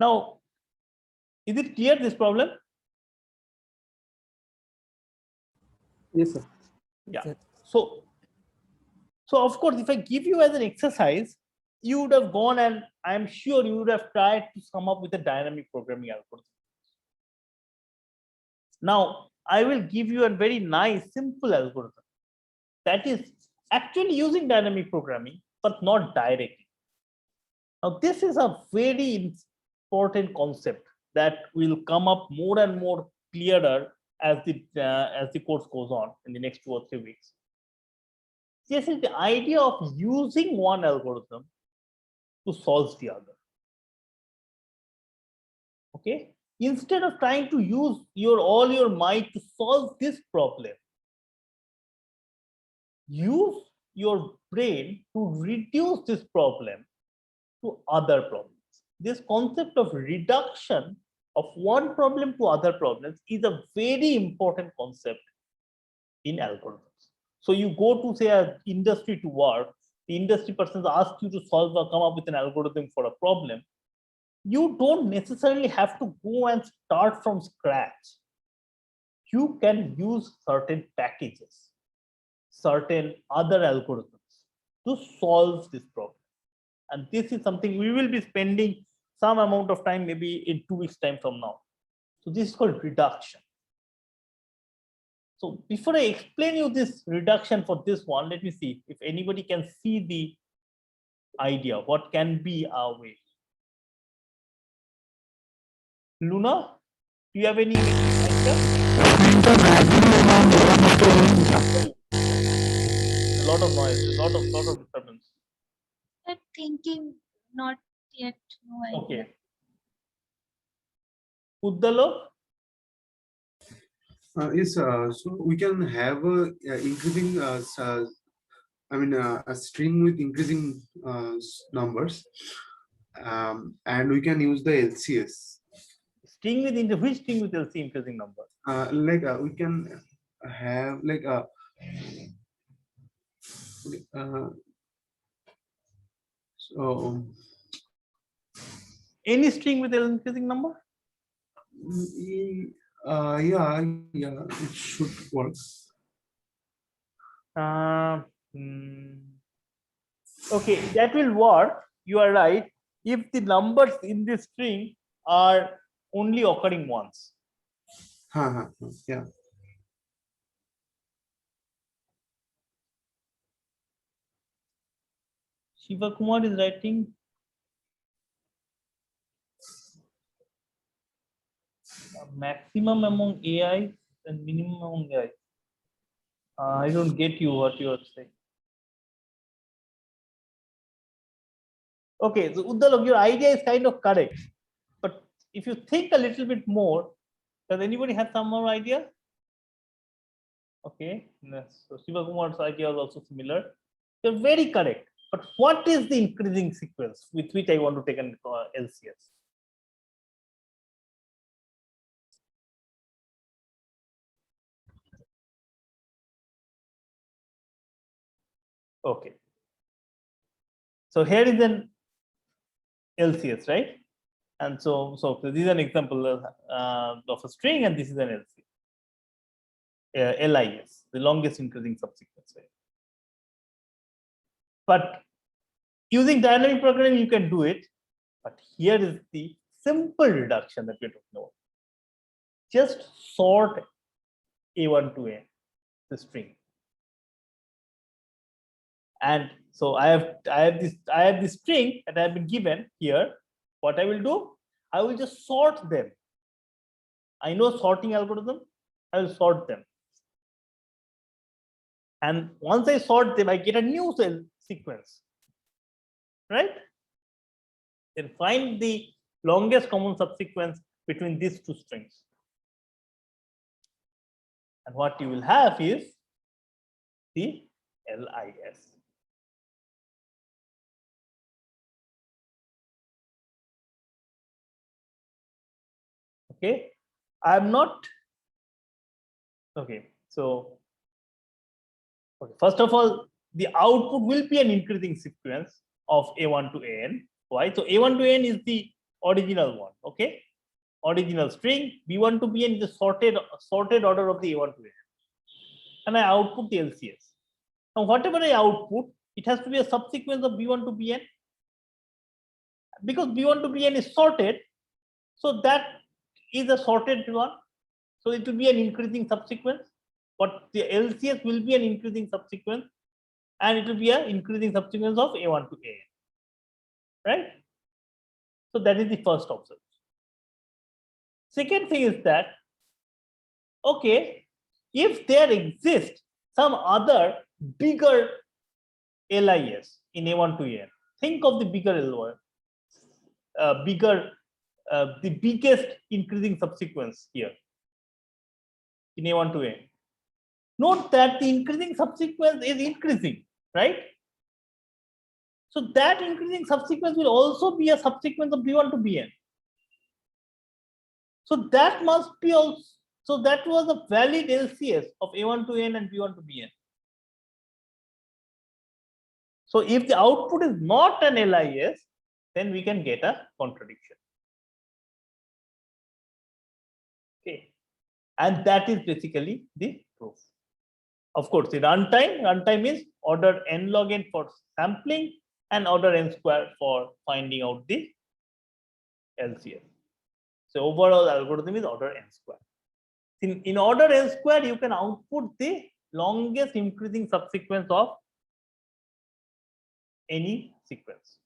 Now, is it clear, this problem? Yes, sir. Yeah. So of course, if I give you as an exercise, you would have gone and I'm sure you would have tried to come up with a dynamic programming algorithm. Now, I will give you a very nice, simple algorithm that is actually using dynamic programming, but not directly. Now, this is a very important concept that will come up more and more clearer as the course goes on in the next 2 or 3 weeks. This is the idea of using one algorithm to solve the other. Okay, instead of trying to use all your might to solve this problem, use your brain to reduce this problem to other problems. This concept of reduction of one problem to other problems is a very important concept in algorithms. So you go to, say, an industry to work, the industry person asks you to solve or come up with an algorithm for a problem. You don't necessarily have to go and start from scratch. You can use certain packages, certain other algorithms to solve this problem. And this is something we will be spending some amount of time, maybe in 2 weeks' time from now. So this is called reduction. So before I explain you this reduction for this one, let me see if anybody can see the idea, what can be our way. Luna, do you have any idea? A lot of noise, a lot of disturbance. I'm thinking, not yet. No idea. Okay. Uddalo? Yes, so we can have a increasing, a string with increasing numbers, and we can use the LCS. String with which string with LC increasing number? We can have so any string with an increasing number? Yeah, it should work. Okay, that will work. You are right. If the numbers in this string are only occurring once. Yeah. Shiva Kumar is writing. Maximum among AI and minimum among AI. I don't get you what you are saying. Okay, so Uddalok, your idea is kind of correct, but if you think a little bit more, does anybody have some more idea? Okay, yes. So Shiva Kumar's idea is also similar. You're very correct, but what is the increasing sequence with which I want to take an LCS? Okay. So here is an LCS, right? And so this is an example of a string, and this is an LCS. LIS, the longest increasing subsequence. Right? But using dynamic programming, you can do it. But here is the simple reduction that we're talking about. Just sort A1 to A, the string. And so I have this string that I have been given here. What I will do, I will just sort them. I know sorting algorithm, I will sort them. And once I sort them, I get a new cell sequence, right? Then find the longest common subsequence between these two strings. And what you will have is the LIS. Okay, I'm not okay. So, okay, first of all, the output will be an increasing sequence of A1 to AN. Why? So A1 to AN is the original one. Okay, original string. B1 to Bn is the sorted order of the A1 to AN, and I output the LCS. Now, whatever I output, it has to be a subsequence of B1 to Bn, because B1 to Bn is sorted, so that is a sorted one, so it will be an increasing subsequence, but the LCS will be an increasing subsequence, and it will be an increasing subsequence of A1 to AN, right? So that is the first observation. Second thing is that, okay, if there exists some other bigger LIS in A1 to AN, think of the bigger LOI, the biggest increasing subsequence here in A1 to AN. Note that the increasing subsequence is increasing, right? So that increasing subsequence will also be a subsequence of B1 to Bn. So that must be also, so that was a valid LCS of A1 to N and B1 to Bn. So if the output is not an LIS, then we can get a contradiction. Okay, and that is basically the proof. Of course, the runtime is order n log n for sampling and order n square for finding out the LCS. So overall algorithm is order n square. In order n square, you can output the longest increasing subsequence of any sequence.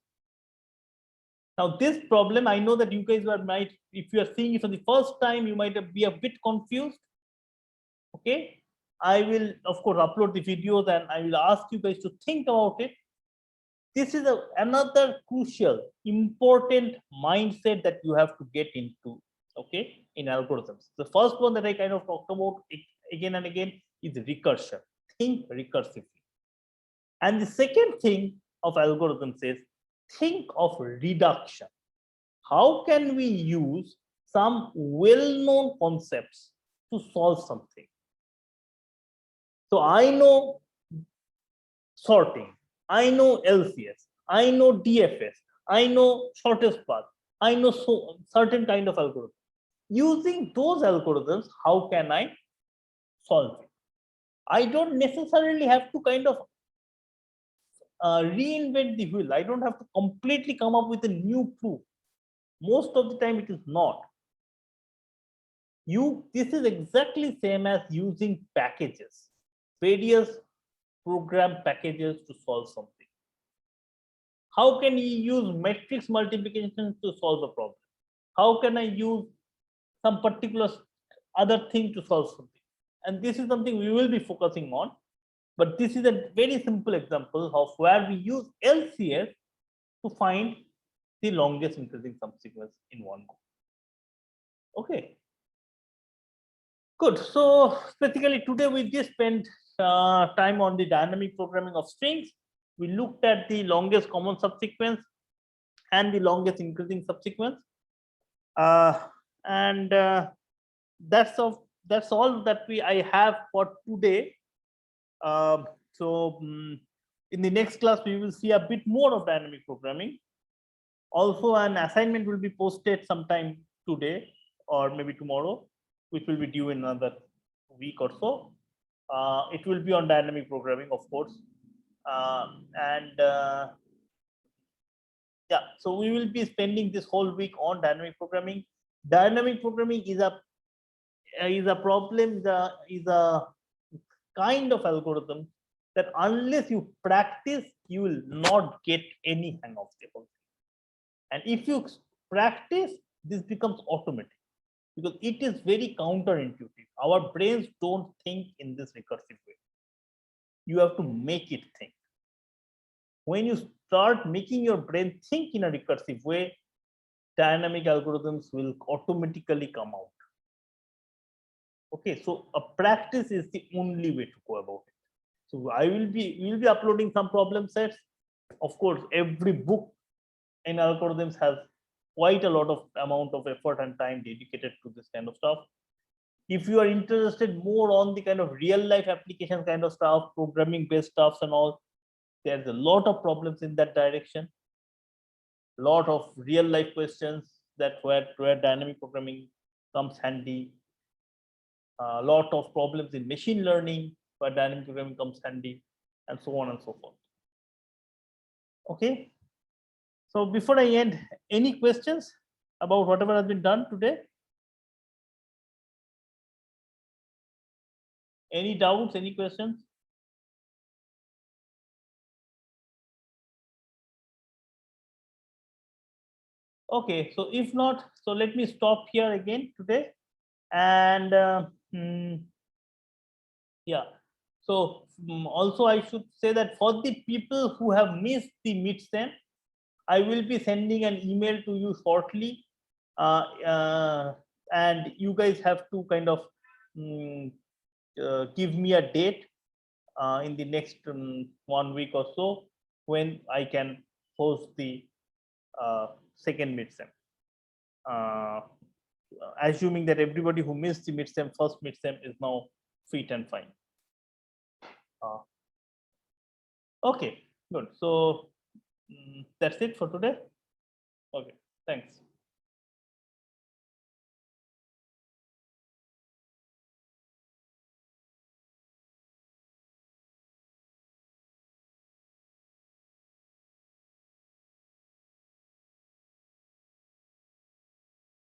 Now this problem, I know that you guys might, if you are seeing it for the first time, you might be a bit confused. Okay, I will of course upload the videos and I will ask you guys to think about it. This is another crucial, important mindset that you have to get into, okay, in algorithms. The first one that I kind of talked about again and again is recursion. Think recursively. And the second thing of algorithms is think of reduction. How can we use some well-known concepts to solve something? So I know sorting, I know LCS, I know DFS, I know shortest path, I know certain kind of algorithm. Using those algorithms, how can I solve it? I don't necessarily have to kind of reinvent the wheel. I don't have to completely come up with a new proof. Most of the time it is not. This is exactly same as using packages, various program packages to solve something. How can you use matrix multiplication to solve a problem? How can I use some particular other thing to solve something? And this is something we will be focusing on. But this is a very simple example of where we use LCS to find the longest increasing subsequence in one go. Okay. Good. So basically today we just spent time on the dynamic programming of strings. We looked at the longest common subsequence and the longest increasing subsequence. That's all that I have for today. In the next class, we will see a bit more of dynamic programming. Also, an assignment will be posted sometime today or maybe tomorrow, which will be due in another week or so. It will be on dynamic programming, of course. Yeah, so we will be spending this whole week on dynamic programming. Dynamic programming is a problem, is a kind of algorithm that unless you practice, you will not get any hang of the whole thing. And if you practice, this becomes automatic because it is very counterintuitive. Our brains don't think in this recursive way. You have to make it think. When you start making your brain think in a recursive way, dynamic algorithms will automatically come out. Okay, so a practice is the only way to go about it. So we'll be uploading some problem sets. Of course, every book in algorithms has quite a lot of amount of effort and time dedicated to this kind of stuff. If you are interested more on the kind of real life application kind of stuff, programming based stuffs and all, there's a lot of problems in that direction. A lot of real life questions that where dynamic programming comes handy. A lot of problems in machine learning where dynamic programming comes handy, and so on and so forth. Okay. So before I end, any questions about whatever has been done today? Any doubts, any questions? Okay, so if not, so let me stop here again today. And yeah, so also I should say that for the people who have missed the midsem, I will be sending an email to you shortly, and you guys have to kind of give me a date in the next 1 week or so when I can host the second midsem. Assuming that everybody who missed the midsem, first midsem, is now fit and fine. Okay, good. So that's it for today. Okay, thanks.